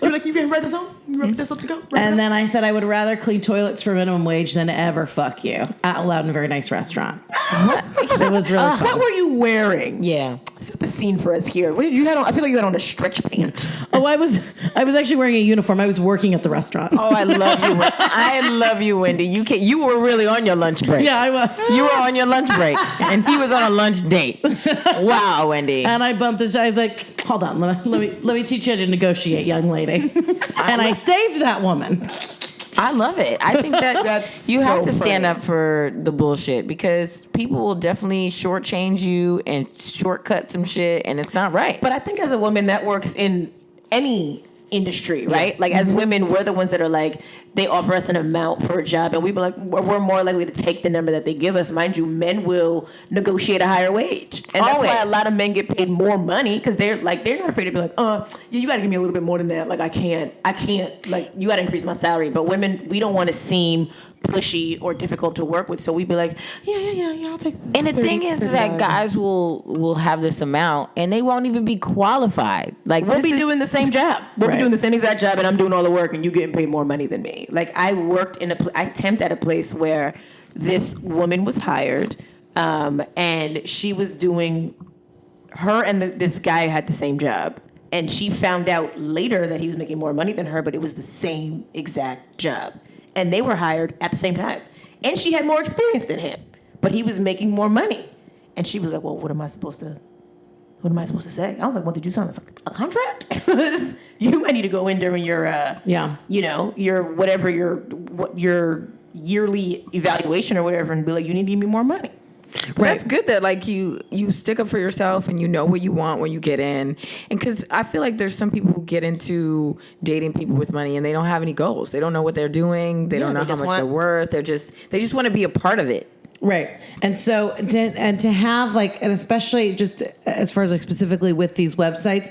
You're like, you can write this on? You wrote this up to go? And then I said, I would rather clean toilets for minimum wage than ever fuck you out loud in a very nice restaurant. It was really fun. What were you wearing? Yeah. Set the scene for us here. What did you have on? I feel like you had on a stretch pant. Oh, I was actually wearing a uniform. I was working at the restaurant. Oh, I love you. I love you, Wendy. You were really on your lunch break. Yeah, I was. You were on your lunch break, and he was on a lunch date. Wow, Wendy. And I bumped this. I was like, hold on, let me teach you how to negotiate, young lady. And I saved that woman. I love it. I think that That's you have so to stand funny. up for the bullshit because people will definitely shortchange you and shortcut some shit, and it's not right. But I think as a woman that works in any industry, right? Like as women, we're the ones that are like, they offer us an amount for a job and we be like, we're more likely to take the number that they give us. Mind you, men will negotiate a higher wage. And that's why a Always. lot of men get paid more money because they're not afraid to be like, yeah, you got to give me a little bit more than that. Like I can't, like you got to increase my salary. But women, we don't want to seem pushy or difficult to work with. So we'd be like, yeah, I'll take And the 30, thing is that 35. guys will have this amount and they won't even be qualified. Like We'll be this is- doing the same job. We'll Right. be doing the same exact job, and I'm doing all the work, and you getting paid more money than me. Like I worked I temped at a place where this woman was hired, and she was doing. Her and this guy had the same job, and she found out later that he was making more money than her, but it was the same exact job, and they were hired at the same time, and she had more experience than him, but he was making more money, and she was like, "Well, what am I supposed to say?" I was like, "What did you sign? A contract? You might need to go in during your, your yearly evaluation or whatever, and be like, you need to give me more money." But that's good that like you stick up for yourself and you know what you want when you get in. And because I feel like there's some people who get into dating people with money and they don't have any goals. They don't know what they're doing. They don't know they how just much they're worth. They just want to be a part of it. Right. And so to have like, and especially just as far as like specifically with these websites,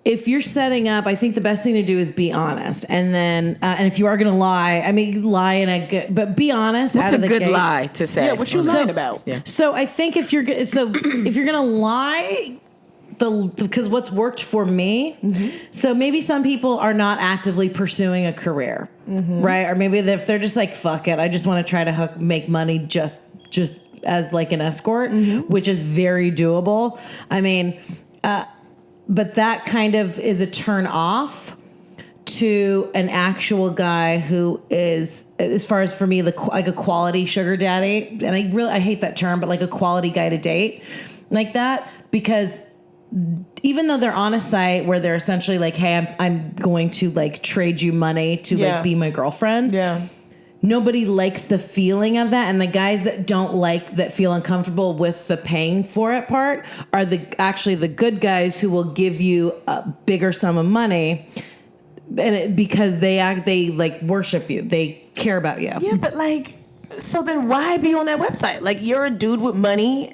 if you're setting up, I think the best thing to do is be honest. And then, and if you are going to lie, I mean, lie in a good, but be honest. What's out a of the good gate. lie to say? Yeah, what you lying about? Yeah. So I think if you're going to lie, because what's worked for me, so maybe some people are not actively pursuing a career, right? Or maybe if they're just like, fuck it, I just want to try to make money just as like an escort, which is very doable. I mean, but that kind of is a turn off to an actual guy who is, as far as for me, like a quality sugar daddy. And I hate that term, but like a quality guy to date like that, because even though they're on a site where they're essentially like, hey, I'm going to like trade you money to like be my girlfriend. Yeah. Nobody likes the feeling of that, and the guys that don't like that feel uncomfortable with the paying for it part are actually the good guys who will give you a bigger sum of money, and because they like worship you, they care about you. Yeah, but like, so then why be on that website? Like, you're a dude with money.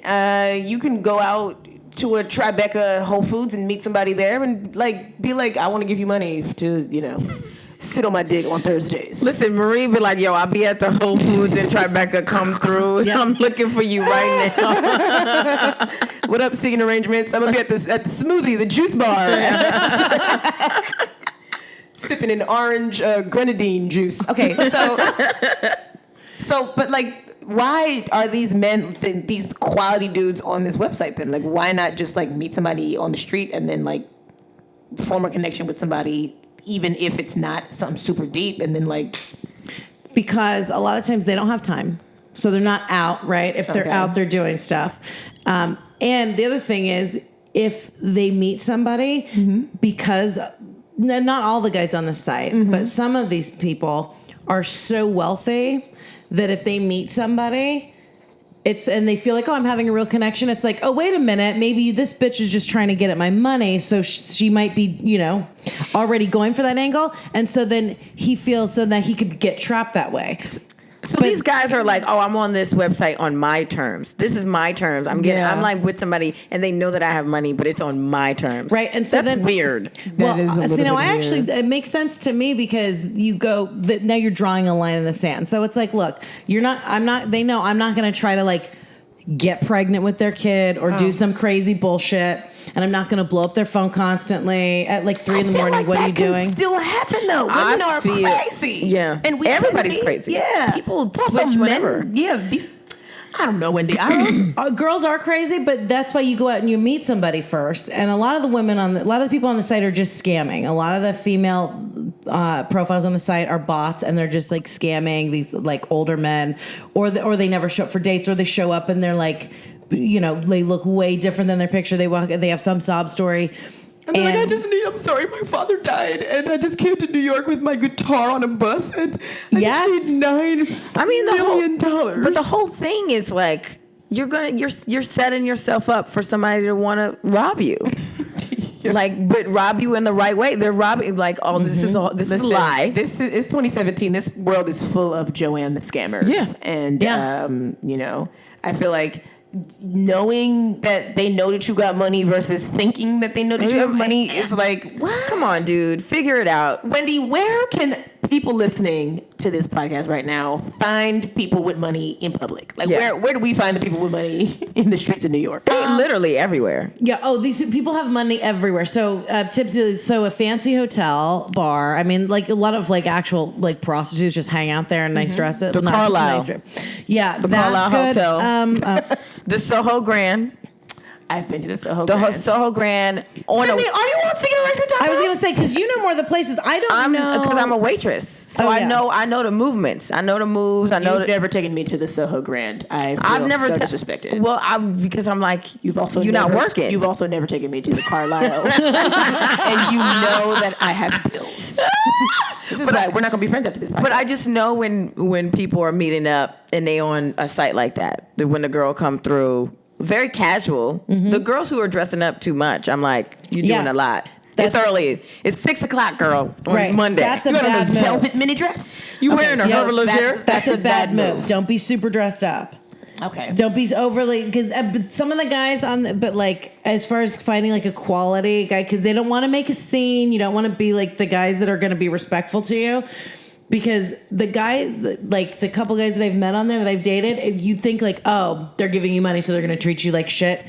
You can go out to a Tribeca Whole Foods and meet somebody there and like be like, I want to give you money to, sit on my dick on Thursdays. Listen, Marie be like, yo, I'll be at the Whole Foods in Tribeca. Come through. Yeah. I'm looking for you right now. What up, seeking arrangements? I'm gonna be at the smoothie, the juice bar, sipping an orange grenadine juice. Okay, but like, why are these men, these quality dudes on this website then? Like, why not just like meet somebody on the street and then like form a connection with somebody, even if it's not something super deep, and then like, Because a lot of times they don't have time, so they're not out, right? If they're Okay. out, they're doing stuff. And the other thing is, if they meet somebody, because not all the guys on the site, but some of these people are so wealthy that if they meet somebody, and they feel like, oh, I'm having a real connection. It's like, oh, wait a minute. Maybe this bitch is just trying to get at my money. So she might be, already going for that angle. And so then he feels so that he could get trapped that way. So these guys are like, oh, I'm on this website on my terms. This is my terms. I'm like with somebody and they know that I have money, but it's on my terms. Right. And so that's then weird. Well, is a little so bit I weird. actually, it makes sense to me because now you're drawing a line in the sand. So it's like, look, they know I'm not going to try to like get pregnant with their kid or do some crazy bullshit. And I'm not going to blow up their phone constantly at like 3 in the morning. like What that are you can doing? Still happen though. Women are crazy. Yeah. And Everybody's crazy. Yeah. People Also, switch men- whenever. Yeah. I don't know, Wendy. Girls are crazy, but that's why you go out and you meet somebody first. And a lot of the people on the site are just scamming. A lot of the female profiles on the site are bots, and they're just like scamming these like older men, or they never show up for dates, or they show up and they're like, they look way different than their picture. They have some sob story. And they're like, I'm sorry, my father died, and I just came to New York with my guitar on a bus, and I just need $9 million. But the whole thing is like you're setting yourself up for somebody to want to rob you. Like, but rob you in the right way. They're robbing, like, this is a lie. It's 2017. This world is full of Joanne the scammers. Yeah. And, you know, I feel like knowing that they know that you got money versus thinking that they know that you have money is like, what? Come on, dude. Figure it out. Wendy, where can people listening to this podcast right now find people with money in public? Like, where do we find the people with money in the streets of New York? Literally everywhere. Yeah. Oh, these people have money everywhere. So tips. So a fancy hotel bar. I mean, like a lot of like actual like prostitutes just hang out there in nice dresses. The Carlisle. Yeah, the that's Carlisle good. Hotel. The Soho Grand. I've been to the Soho The Grand. Soho Grand. Cindy, are you on Singing Electric? I was gonna say because you know more of the places. I don't know because I'm a waitress, so I know the movements. I know the moves. I know. You've never taken me to the Soho Grand. I've never disrespected. Well, because I'm like you're never, not working. You've also never taken me to the Carlisle, and you know that I have bills. This is why we're not gonna be friends after this podcast. But I just know when people are meeting up and they on a site like that, when the girl come through. Very casual. The girls who are dressing up too much, I'm like, you're doing a lot. It's early. It's 6:00, girl, on Monday. That's a you bad move. Velvet mini dress. You wearing a Hervé Leger? That's a bad move. Don't be super dressed up. Okay. Don't be overly because some of the guys but like as far as finding like a quality guy because they don't want to make a scene. You don't want to be like the guys that are going to be respectful to you. Because the guy, like the couple guys that I've met on there that I've dated, you think like, oh, they're giving you money, so they're gonna treat you like shit.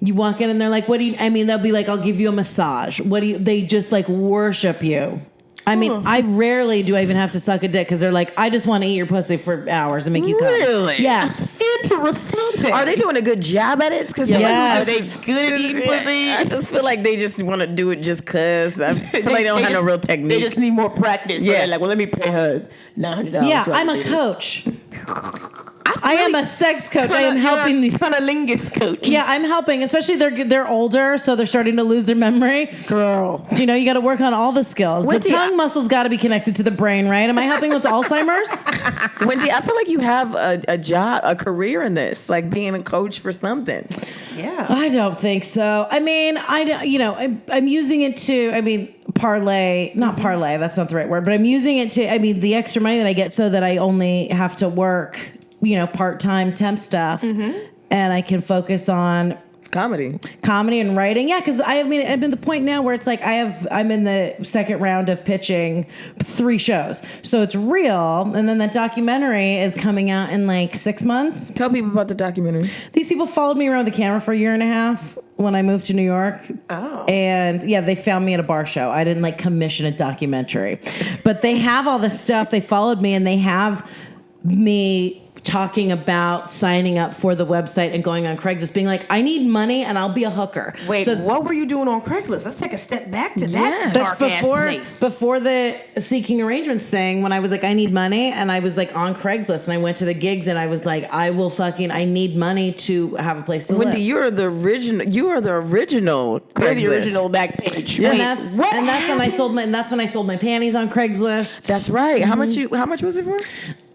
You walk in and they're like, what do you? I mean, they'll be like, I'll give you a massage. What do you? They just like worship you. I mean, I rarely do I even have to suck a dick because they're like, I just want to eat your pussy for hours and make you come. Really? Yes. Interesting. Are they doing a good job at it? Because Yes. are they good at eating pussy? I just feel like they just want to do it just because. I feel like they don't have no real technique. They just need more practice. Yeah. So they're like, well, let me pay her $900. Yeah, so I'm a coach. I am a sex coach. I am helping the cunnilingus coach. Yeah, I'm helping. Especially they're older, so they're starting to lose their memory. Girl, You know, you got to work on all the skills. Wendy, the tongue muscle's got to be connected to the brain, right? Am I helping with Alzheimer's? Wendy, I feel like you have a job, a career in this, like being a coach for something. yeah. I don't think so. I mean, I'm using it to. I mean, parlay. Not parlay. That's not the right word. But I'm using it to. I mean, the extra money that I get, so that I only have to work. Part-time temp stuff, and I can focus on Comedy and writing. Yeah, because I'm in the point now where it's like I'm in the second round of pitching 3 shows, so it's real. And then that documentary is coming out in like 6 months. Tell people about the documentary. These people followed me around the camera for a year and a half when I moved to New York. Oh. And yeah, they found me at a bar show. I didn't like commission a documentary, but they have all this stuff. They followed me and they have me talking about signing up for the website and going on Craigslist, being like, I need money and I'll be a hooker. Wait, what were you doing on Craigslist? Let's take a step back to that That's dark-ass place. before the seeking arrangements thing, when I was like, I need money, and I was like on Craigslist, and I went to the gigs, and I was like, I need money to have a place to live. Wendy, you are the original. You're the Craigslist. original back page. Yeah, Wait, and that's when I sold my panties on Craigslist. That's right. How much was it for?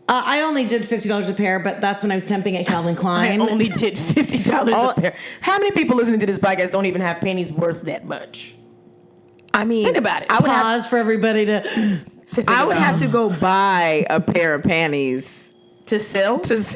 I only did $50 a pair, but that's when I was temping at Calvin I Klein. only did $50 a pair. How many people listening to this podcast don't even have panties worth that much? I mean, Think about it. I would have. Pause for everybody to. I would have to go buy a pair of panties To sell? because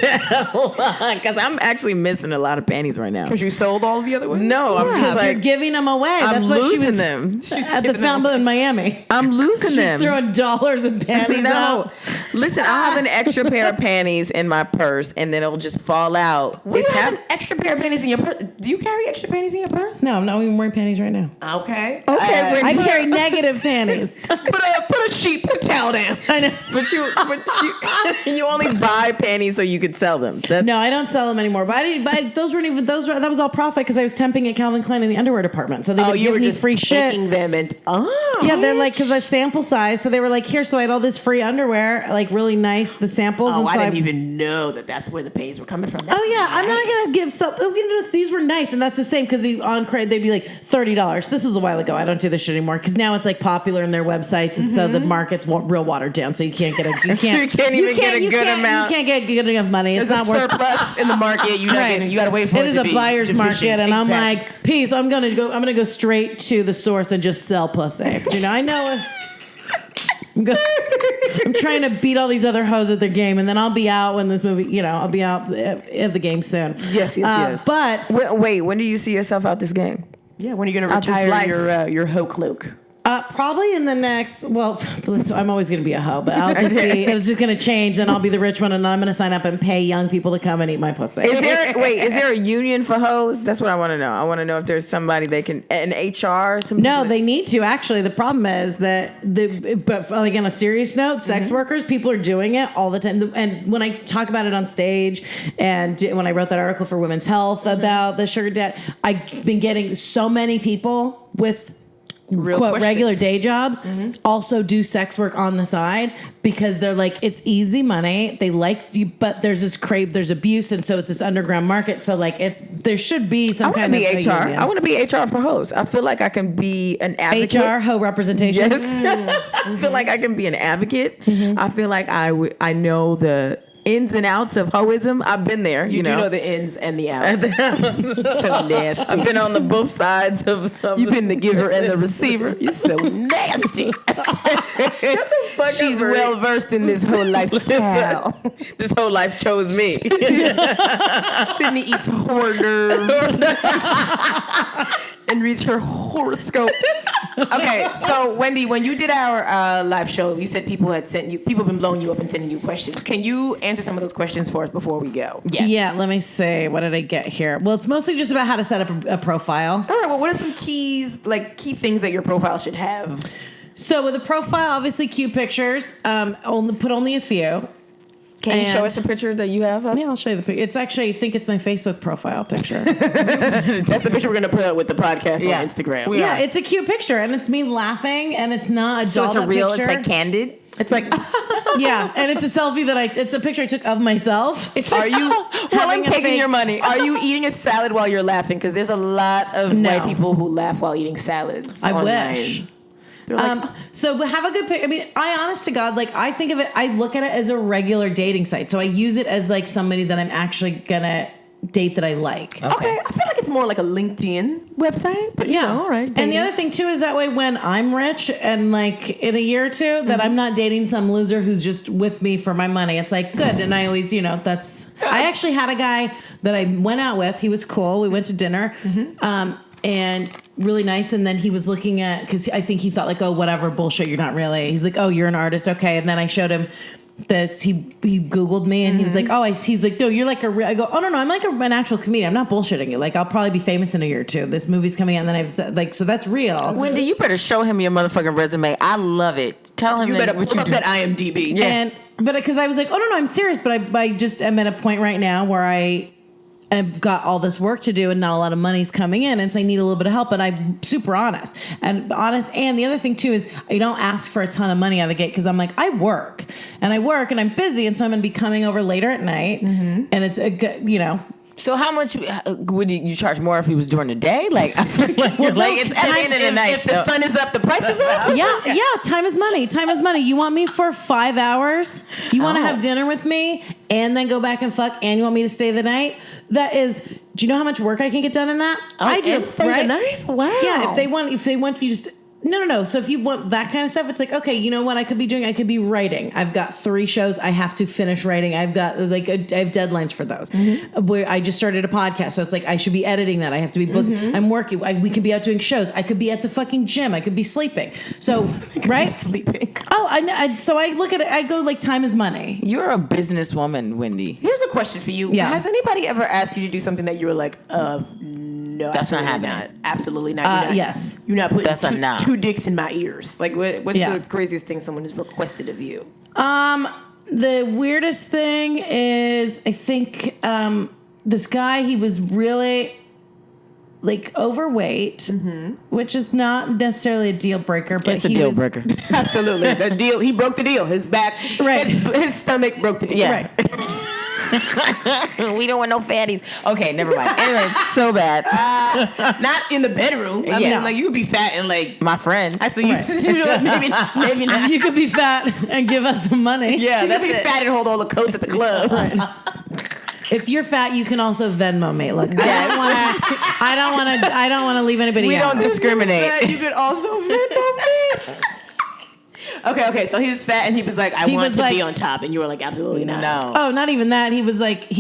I'm actually missing a lot of panties right now. Because you sold all the other ones? No, I'm just You're like giving them away. I'm That's what she losing was them. at the fountain in Miami. I'm losing She's them. throwing dollars and panties No, out. listen, I'll have an extra pair of panties in my purse, and then it'll just fall out. We don't have an extra pair of panties in your purse. Do you carry extra panties in your purse? No, I'm not even wearing panties right now. Okay. I carry negative panties. Put a sheet, put a towel down. I know. But you only buy panties so you could sell them. No, I don't sell them anymore. But I didn't buy those. Weren't even those. That was all profit because I was temping at Calvin Klein in the underwear department. So they would give me free shit. Them and Yeah, they're like because I sample size. So they were like, here. So I had all this free underwear. like really nice, the samples. Oh, and I so didn't even know that that's where the pays were coming from. That's Oh yeah, I'm not nice. gonna give something. These were nice, and that's the same because on Craig they'd be like $30. This was a while ago. I don't do this shit anymore because now it's like popular in their websites, and so the market's real watered down. So you can't get a you can't can't even get a good amount. You can't get good enough money. It's There's not a worth. surplus in the market. You're not getting. You got to wait for it. It is to a be buyer's deficient. market, and I'm Exactly. like, peace. I'm gonna go straight to the source and just sell pussy. You know, I know it. I'm trying to beat all these other hoes at their game, and then I'll be out when this movie. You know, I'll be out of the game soon. Yes. But Wait, when do you see yourself out this game? Yeah, when are you going to Out this retire life. your hoe cloak? probably in the next. Well, I'm always going to be a hoe, but I'll just be. It's just going to change, and I'll be the rich one, and I'm going to sign up and pay young people to come and eat my pussy. Is there a union for hoes? That's what I want to know. I want to know if there's somebody they can an HR or something. No, they need to actually. The problem is that but like on a serious note, sex workers, people are doing it all the time. And when I talk about it on stage, and when I wrote that article for Women's Health about the sugar debt, I've been getting so many people with Real quote questions. regular day jobs also do sex work on the side because they're like it's easy money. They like you, but there's this there's abuse, and so it's this underground market. So like there should be some I want kind to of be HR. union. I want to be HR for hoes. I feel like I can be an advocate. HR hoe representation. Yes. I feel like I can be an advocate. I feel like I know the ins and outs of hoism. I've been there. You do know. know the ins and the outs. So nasty. I've been on the both sides of You've been the giver and the receiver. You're so nasty. fuck She's up, Marie. well versed in this whole lifestyle. This whole life chose me. Sydney eats hors d'oeuvres and reads her horoscope. Okay, so Wendy, when you did our live show, you said people have been blowing you up and sending you questions. Can you answer some of those questions for us before we go? Yes. Yeah, let me see. What did I get here? Well, it's mostly just about how to set up a profile. All right, well, what are some key things that your profile should have? So with a profile, obviously cute pictures. Only a few. Can you And- show us a picture that you have up? Yeah, I'll show you the picture. It's actually, I think it's my Facebook profile picture. That's the picture we're going to put out with the podcast Yeah. on Instagram. Yeah, it's a cute picture, and it's me laughing, and it's not a So it's a dolled-up real, picture. it's like candid. It's like, Yeah, and it's a selfie it's a picture I took of myself. are you, well, I'm Having a taking fake- your money. Are you eating a salad while you're laughing? Because there's a lot of No. white people who laugh while eating salads. I online. wish. They're like, So have a good pic. I mean, honest to God, like I think of it, I look at it as a regular dating site. So I use it as like somebody that I'm actually gonna date that I like. okay, I feel like it's more like a LinkedIn website, but Yeah. you know, all right. And the dating. other thing too is that way when I'm rich and like in a year or two, that I'm not dating some loser who's just with me for my money. It's like good. And I always, I actually had a guy that I went out with. He was cool. We went to dinner. And really nice. And then he was looking at, because I think he thought like, oh, whatever, bullshit, you're not really. He's like, oh, you're an artist. Okay. And then I showed him that he Googled me and he was like, oh, he's like, no, you're like a real, I go, oh, no, I'm like an actual comedian. I'm not bullshitting you. Like, I'll probably be famous in a year or two. This movie's coming out and then I've said, like, so that's real. Wendy, you better show him your motherfucking resume. I love it. Tell him you better what pull you up do. that IMDb. And, but because I was like, oh, no, I'm serious. But I just am at a point right now where I've got all this work to do and not a lot of money's coming in. And so I need a little bit of help. And I'm super honest. And the other thing too is I don't ask for a ton of money out of the gate because I'm like, I work and I'm busy. And so I'm going to be coming over later at night. And it's a good, So how much would you charge more if he was during the day? Like, I feel like, it's at the end of the night. If the sun is up, the price is up. yeah. Time is money. Time is money. You want me for 5 hours? You want to have dinner with me and then go back and fuck and you want me to stay the night? That is, do you know how much work I can get done in that? I do. and stay the night? Wow. Yeah, if they want you just no. So if you want that kind of stuff, it's like, okay, you know what I could be doing? I could be writing. I've got 3 shows I have to finish writing. I've got I have deadlines for those. Where I just started a podcast, so it's like I should be editing that. I have to be booked. I'm working. We could be out doing shows. I could be at the fucking gym. I could be sleeping. So right, Sleeping. Oh, so I look at it. I go like time is money. You're a businesswoman, Wendy. Here's a question for you. Yeah. Has anybody ever asked you to do something that you were like, no, That's not absolutely happening. Absolutely not. You're not. Yes. You're not putting That's a two, no. 2 dicks in my ears. Like, what's Yeah. the craziest thing someone has requested of you? The weirdest thing is I think this guy, he was really like overweight, which is not necessarily a deal breaker, but It's a deal breaker. Absolutely. The deal. He broke the deal. His back, Right. his stomach broke the deal. Yeah. Right. We don't want no fatties. Okay, never mind. Anyway, so bad. Not in the bedroom. I Yeah. mean, like, you could be fat and, like, My friend. actually, you know what, maybe not. You could be fat and give us some money. Yeah, You could that's be it. fat and hold all the coats at the club. If you're fat, you can also Venmo me. Look, I don't want to leave anybody We out. don't discriminate. You could also Venmo me. Okay, so he was fat and he was like, I He want was to like- be on top. And you were like, absolutely not. No. Oh, not even that. He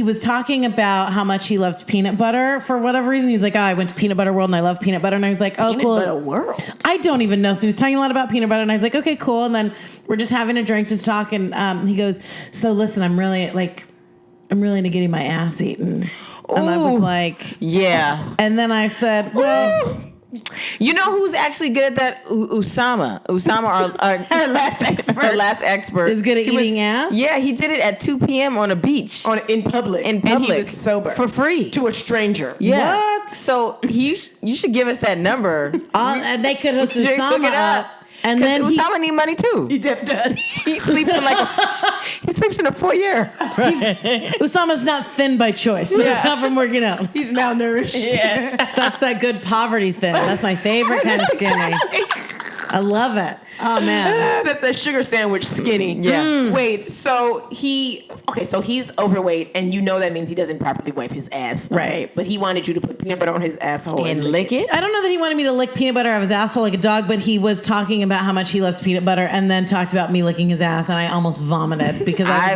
was talking about how much he loved peanut butter for whatever reason. He's like, I went to Peanut Butter World and I love peanut butter. And I was like, oh, Peanut cool. butter world. I don't even know. So he was talking a lot about peanut butter, and I was like, okay, cool. And then we're just having a drink to talk, and he goes, so listen, I'm really into getting my ass eaten. And I was Ooh. like, Yeah. and then I said, well, You know who's actually good at that? Usama. Usama, our last expert. Our last expert. is good at He was- eating ass? Yeah, he did it at 2 p.m. on a beach. In public. In And public. he was sober. For free. To a stranger. Yeah. What? So you should give us that number. And they could hook You should Usama hook it up. And then Usama need money too. He def does. He sleeps in he sleeps in a foyer. Usama's not thin by choice. That's not from working out. He's malnourished. That's that good poverty thin. That's my favorite kind of skinny. I love it. Oh man. That's a sugar sandwich skinny. Yeah. Wait, so he's overweight, and you know that means he doesn't properly wipe his ass. Okay? Right. But he wanted you to put peanut butter on his asshole And lick it. I don't know that he wanted me to lick peanut butter out of his asshole like a dog, but he was talking about how much he loves peanut butter, and then talked about me licking his ass, and I almost vomited because I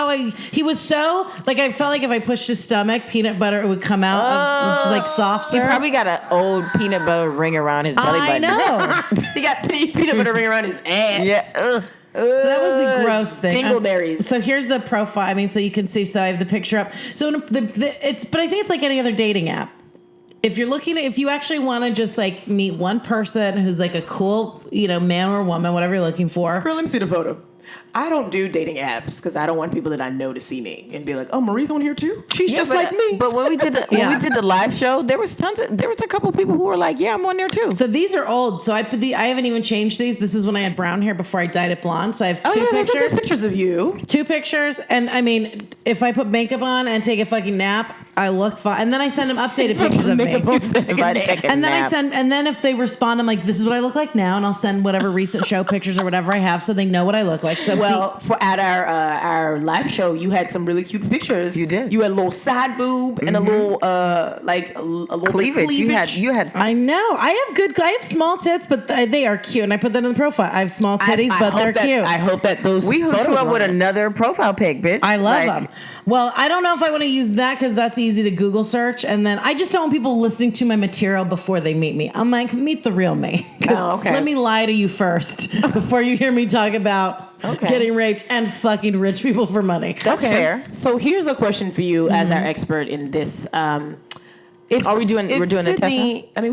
was he was so like, I felt like if I pushed his stomach, peanut butter would come out of like soft He serve. probably got an old peanut butter ring around his belly I button. know. He got peanut butter ring around his ass. Yeah. Ugh. So that was the gross thing. Dingleberries. So here's the profile. I mean, so you can see. So I have the picture up. So but I think it's like any other dating app. If you're if you actually want to just like meet one person who's like a cool, man or woman, whatever you're looking for. Girl, let me see the photo. I don't do dating apps because I don't want people that I know to see me and be like, "Oh, Marie's on here too. She's just like me." But when we did the live show, there was a couple of people who were like, "Yeah, I'm on there too." So these are old. So I haven't even changed these. This is when I had brown hair before I dyed it blonde. So I have two there's some good pictures. pictures of you. Two pictures, and I mean, if I put makeup on and take a fucking nap, I look fine. And then I send them updated pictures of me. Makeup on, If I take a And then nap. and then if they respond, I'm like, this is what I look like now, and I'll send whatever recent show pictures or whatever I have, so they know what I look like. So Well, at our live show, you had some really cute pictures. You did. You had a little side boob and a little a little cleavage. cleavage. You had. I know I have small tits, but they are cute, and I put that in the profile. I have small titties, but hope they're that- cute. I hope that those We hooked you photos up are with on it. another profile pic, bitch. I love Like, them. Well, I don't know if I want to use that because that's easy to Google search, and then I just don't want people listening to my material before they meet me. I'm like, meet the real me. 'Cause Oh, okay. Let me lie to you first before you hear me talk about getting raped and fucking rich people for money. That's fair. So here's a question for you as our expert in this. We're doing a test Sydney, I mean,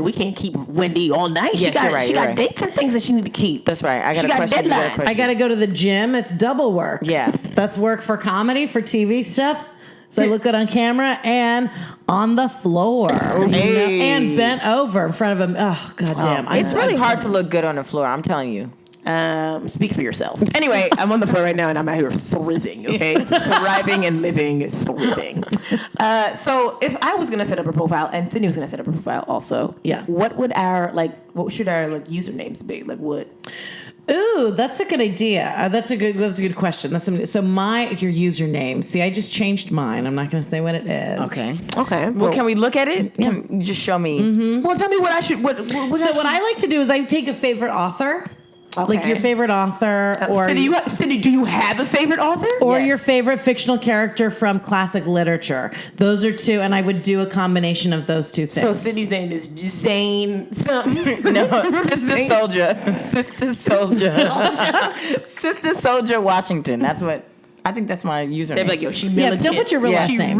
we can't keep Wendy all night. Yes, you're right, She you're got right. dates and things that she need to keep. That's right. I got She a got question. You got a deadlines. question. I got to go to the gym. It's double work. Yeah. That's work for comedy, for TV stuff. So I look good on camera and on the floor. Hey. And bent over in front of him. Oh, goddamn. It's really hard to look good on the floor. I'm telling you. Speak for yourself. Anyway, I'm on the floor right now, and I'm out here thriving. Okay, thriving and living, thriving. So if I was gonna set up a profile, and Sydney was gonna set up a profile also, Yeah. what should our usernames be? Like what? Ooh, that's a good idea. That's a good question. That's something. So your username. See, I just changed mine. I'm not going to say what it is. Okay. Okay. Well, can we look at it? Can you just show me? Well, tell me what I should. What So I like to do is I take a favorite author, like Okay. your favorite author, or Cindy, do you have a favorite author? or Yes. your favorite fictional character from classic literature. Those are two, and I would do a combination of those two things. So Cindy's name is Zane something. No, Sister Soldier. Sister Soldier. Sister Soldier Washington. I think that's my username. They're like, yo, she Yeah, militant. don't put your real last She name.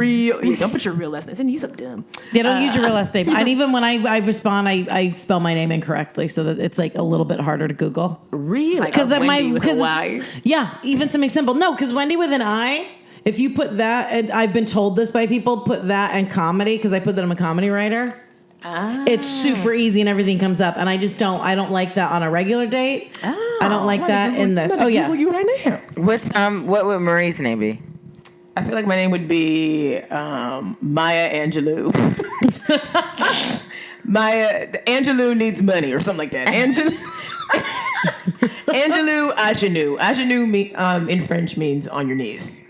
don't put your real last name. Cindy, you so dumb. They don't use your real last name. And even when I respond, I spell my name incorrectly, so that it's like a little bit harder to Google. Really? Like Because Wendy with a Y. yeah, even something simple. No, because Wendy with an I if you put that, and I've been told this by people, put that and comedy, because I put that I'm a comedy writer. It's super easy and everything comes up, and I don't like that on a regular date. I don't like that in this. Oh yeah. You right now. What would Marie's name be? I feel like my name would be Maya Angelou. Maya Angelou needs money or something like that. Angelou Agenou. Agenou in French means on your knees.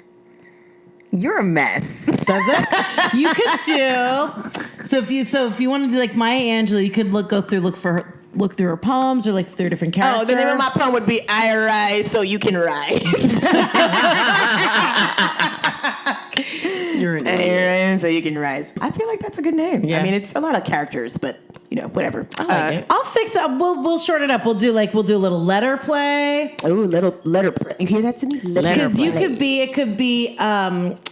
You're a mess. Does it? You could do. So if you want to do like Maya Angelou, you could look through her poems or like through different characters. Oh, the name of my poem would be I Rise So You Can Rise. You're an idiot. So you can rise. I feel like that's a good name. Yeah. I mean, it's a lot of characters, but whatever. I like it. I'll fix that. We'll short it up. We'll do a little letter play. Ooh, little letter play. You hear that, Cindy? Letter Because play. it could be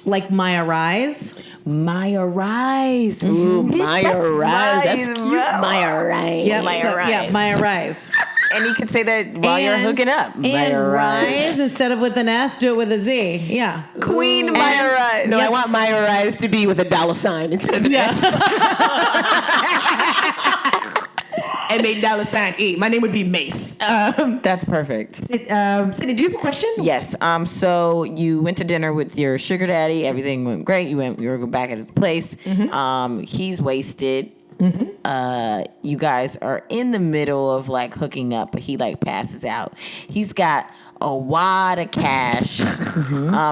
like Maya Rise. Maya Rise. Ooh, Maya Rise. That's cute. Maya Rise. Yep, Maya Rise. Yeah, Maya Rise. And you can say that while you're hooking up. And Rise, instead of with an S, do it with a Z. Yeah. Queen Maya Rise. No, I want Maya Rise to be with a $sign instead of an S. $MA$E. My name would be Mace. That's perfect. Cindy, do you have a question? Yes. So you went to dinner with your sugar daddy. Everything went great. You were back at his place. He's wasted. You guys are in the middle of like hooking up, but he like passes out. He's got a wad of cash.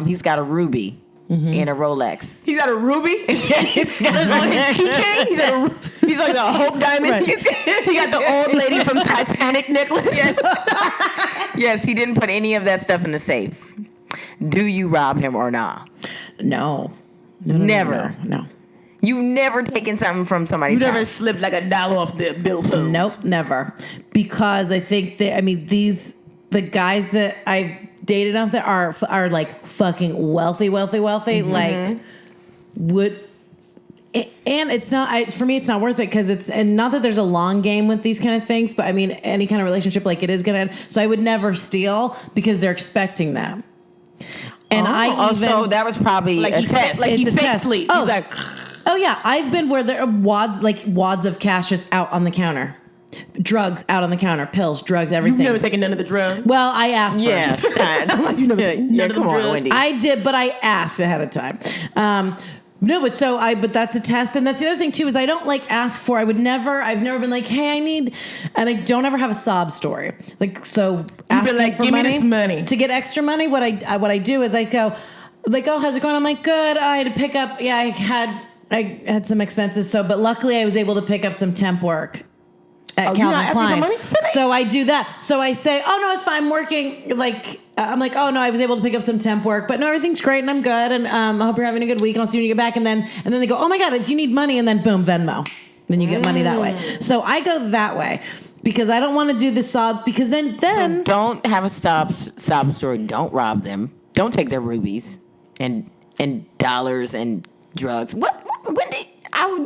He's got a ruby and a Rolex. He got a ruby. He's on his keychain. He's like a Hope Diamond. Right. He got the old lady from Titanic necklace. Yes, he didn't put any of that stuff in the safe. Do you rob him or not? No. Never. No. You've never taken something from somebody's You never house. slipped like $1 off the billfold. Nope, never. Because I think the guys that I dated out there are like fucking wealthy, like would. And it's not for me. It's not worth it because and not that there's a long game with these kind of things, but I mean any kind of relationship like it is gonna end. So I would never steal because they're expecting that. And so that was probably Like a he test. he It's a fake test. sleep. Oh. He's like, oh yeah, I've been where there are wads of cash just out on the counter, drugs out on the counter, pills, drugs, everything. you've never taken none of the drugs. Well, I asked first. You never none of come the on, drugs. Wendy. I did, but I asked ahead of time. No, but that's a test. And that's the other thing too, is I don't like ask for, I've never been like, hey, I need, and I don't ever have a sob story. Like, so asking like, for give me money, this money. to get extra money. What I do is I go like, oh, how's it going? I'm like, good. I had to pick up. Yeah, I had some expenses. But luckily I was able to pick up some temp work at you're not Calvin asking for Klein. money? Silly. So I do that. So I say, oh no, it's fine. I'm working. I'm like, oh no, I was able to pick up some temp work, but no, everything's great and I'm good. And I hope you're having a good week and I'll see you when you get back. And then they go, oh my God, if you need money, and then boom, Venmo. Then you get money that way. So I go that way because I don't want to do the sob because then So don't have a sob story. Don't rob them. Don't take their rubies and dollars and drugs. What Wendy?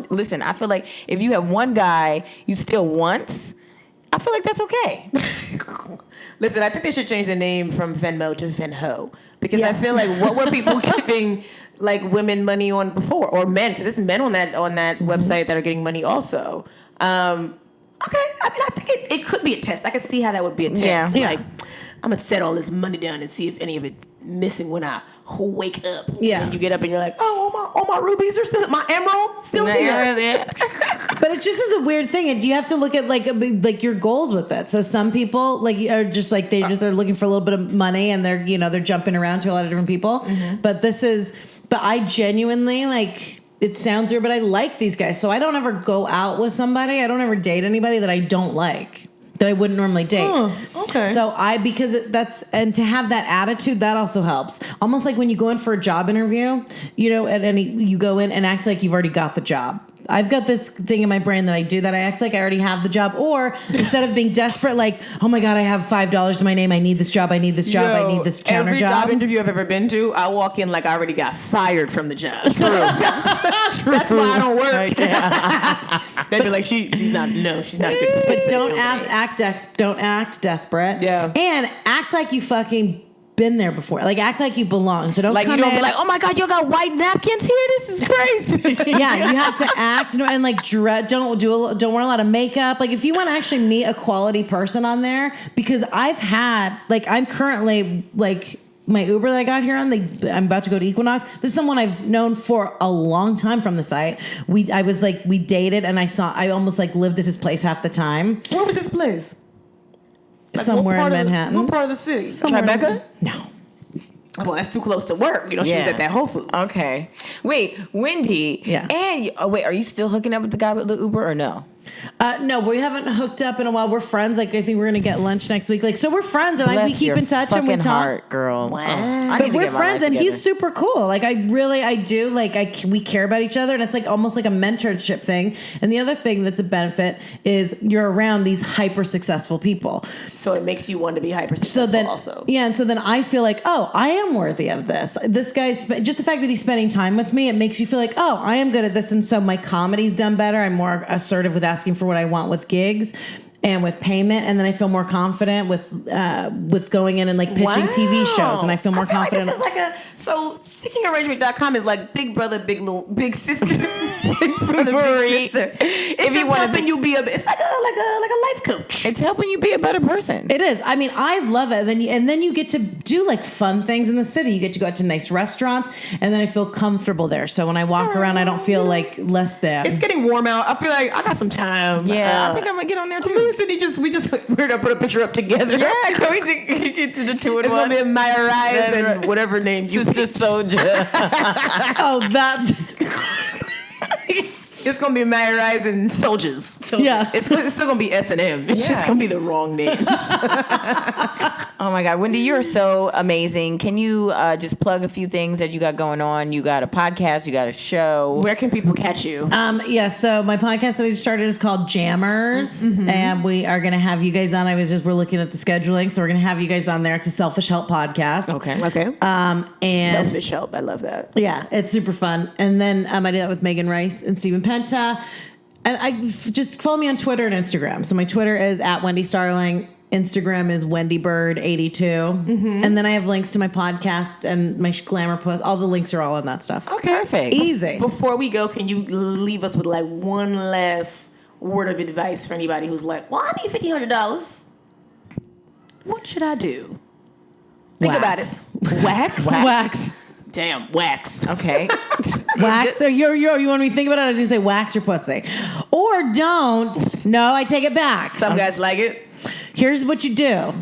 Listen, I feel like if you have one guy you steal once, I feel like that's okay. Listen, I think they should change the name from Venmo to Venho because I feel like what were people giving like women money on before or men? Because it's men on that website that are getting money also. Okay, I mean, I think it could be a test. I can see how that would be a test. Yeah. Like, I'm gonna set all this money down and see if any of it's missing when I wake up. Yeah. And you get up and you're like, oh, all my rubies are still, my emerald still here. But it just is a weird thing, and you have to look at like your goals with it. So some people are just like they just are looking for a little bit of money, and they're jumping around to a lot of different people. Mm-hmm. But I genuinely like. It sounds weird, but I like these guys, so I don't ever go out with somebody. I don't ever date anybody that I don't like, that I wouldn't normally date. Oh, okay. So and to have that attitude, that also helps. Almost like when you go in for a job interview, you go in and act like you've already got the job. I've got this thing in my brain that I do that I act like I already have the job, or instead of being desperate, like, oh my God, I have $5 to my name. I need this job. I need this job. I need this counter every job. job interview I've ever been to, I walk in like I already got fired from the job. True. That's why I don't work. They'd be like, she's not a good fit. But don't act desperate. Yeah. And act like you fucking been there before. Like, act like you belong. So don't Like, come you don't in. be like, oh my God, you got white napkins here? This is crazy. Yeah, you have to act, and like don't wear a lot of makeup. Like, if you want to actually meet a quality person on there, because I've had, like, I'm currently like. My Uber that I got here on, I'm about to go to Equinox. This is someone I've known for a long time from the site. We dated, and I almost like lived at his place half the time. Where was his place? Like, Somewhere in Manhattan. What part of the city? Tribeca? No. Well, that's too close to work. You know, she was Yeah. at that Whole Foods. Okay. Wait, Wendy. Yeah. And wait, are you still hooking up with the guy with the Uber or no? No, we haven't hooked up in a while. We're friends. Like, I think we're gonna get lunch next week. Like, so we're friends, and we Bless keep your in touch and we fucking talk. heart, girl. Wow. I But need to we're get my friends, life and he's together. super cool. Like, I do. Like, we care about each other, and it's like almost like a mentorship thing. And the other thing that's a benefit is you're around these hyper successful people. So it makes you want to be hyper So successful then, also. yeah, and so then I feel like, oh, I am worthy of this. This guy's just the fact that he's spending time with me. It makes you feel like, oh, I am good at this, and so my comedy's done better. I'm more assertive with asking for what I want with gigs and with payment, and then I feel more confident with going in and like pitching TV shows, and I feel more confident. Like this is like so seekingarrangement.com is like big brother, big sister, big brother, big sister. It's If you just wanna helping you be it's like a life coach. It's helping you be a better person. It is. I mean, I love it. And then you get to do like fun things in the city. You get to go out to nice restaurants, and then I feel comfortable there. So when I walk around, I don't feel like less than. It's getting warm out. I feel like I got some time. Yeah, I think I'm gonna get on there Me too. and Sydney we're gonna put a picture up together. Yeah, going to get to the 2 It's in gonna 1. be Maya Rise and whatever name you Sister Soldier. Oh, that. It's gonna be Maya Rise and Soldiers. Yeah. It's still gonna be S&M. It's just Yeah. gonna be the wrong names. Oh my God, Wendy, you're so amazing. Can you just plug a few things that you got going on? You got a podcast, you got a show. Where can people catch you? Yeah, so my podcast that I just started is called Jammers, and we are going to have you guys on. We're looking at the scheduling, so we're going to have you guys on there. It's a selfish help podcast. Okay. And Selfish help. I love that. yeah, it's super fun. And then I do that with Megan Rice and Stephen Penta. And just follow me on Twitter and Instagram. So my Twitter is @Wendy Starling. Instagram is WendyBird82. And then I have links to my podcast and my glamour post. All the links are all on that stuff. Okay. Perfect. Easy. Before we go, can you leave us with like one last word of advice for anybody who's like, well, I need $1,500. What should I do? Think about it. Wax? Wax. Damn, wax. Okay. Wax. So you want me to think about it? I was going to say wax your pussy. Or don't. No, I take it back. Some guys like it. Here's what you do.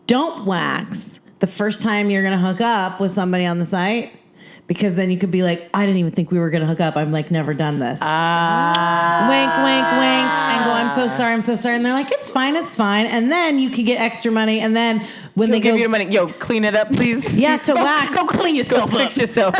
Don't wax the first time you're going to hook up with somebody on the site, because then you could be like, I didn't even think we were going to hook up. I'm like, never done this. Wink, wink, wink. And go, I'm so sorry. And they're like, it's fine. And then you could get extra money. And then when He'll they give go, you the money. Yo, clean it up, please. yeah, to wax. Go clean yourself Go up. fix yourself.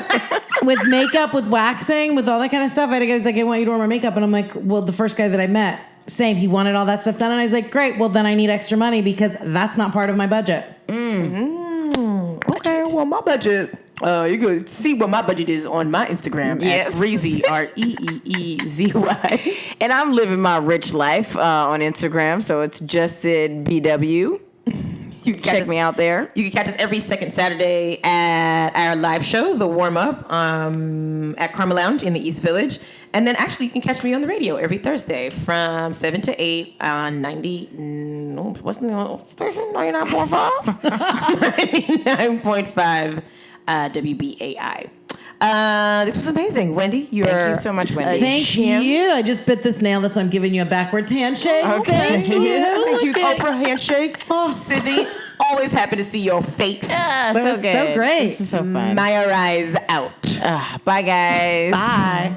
With makeup, with waxing, with all that kind of stuff. I had a guy who's like, I want you to wear my makeup. And I'm like, well, the first guy that I met, same, he wanted all that stuff done. And I was like, great, well, then I need extra money because that's not part of my budget. Okay, well, my budget. You could see what my budget is on my Instagram Yes. at Reezy, REEEZY. And I'm living my rich life on Instagram, so it's just Sid BW. You can Check me out there. You can catch us every second Saturday at our live show, The Warm Up, at Karma Lounge in the East Village. And then actually you can catch me on the radio every Thursday from 7 to 8 on 99.5? 99.5 WBAI. This was amazing. Wendy, Thank you so much, Wendy. Thank you. I just bit this nail. That's why I'm giving you a backwards handshake. Okay. Thank you. Thank you, Look at- Oprah handshake. Sydney, always happy to see your face. Ah, That was so great. This is so fun. Maya Rise out. Bye, guys. Bye.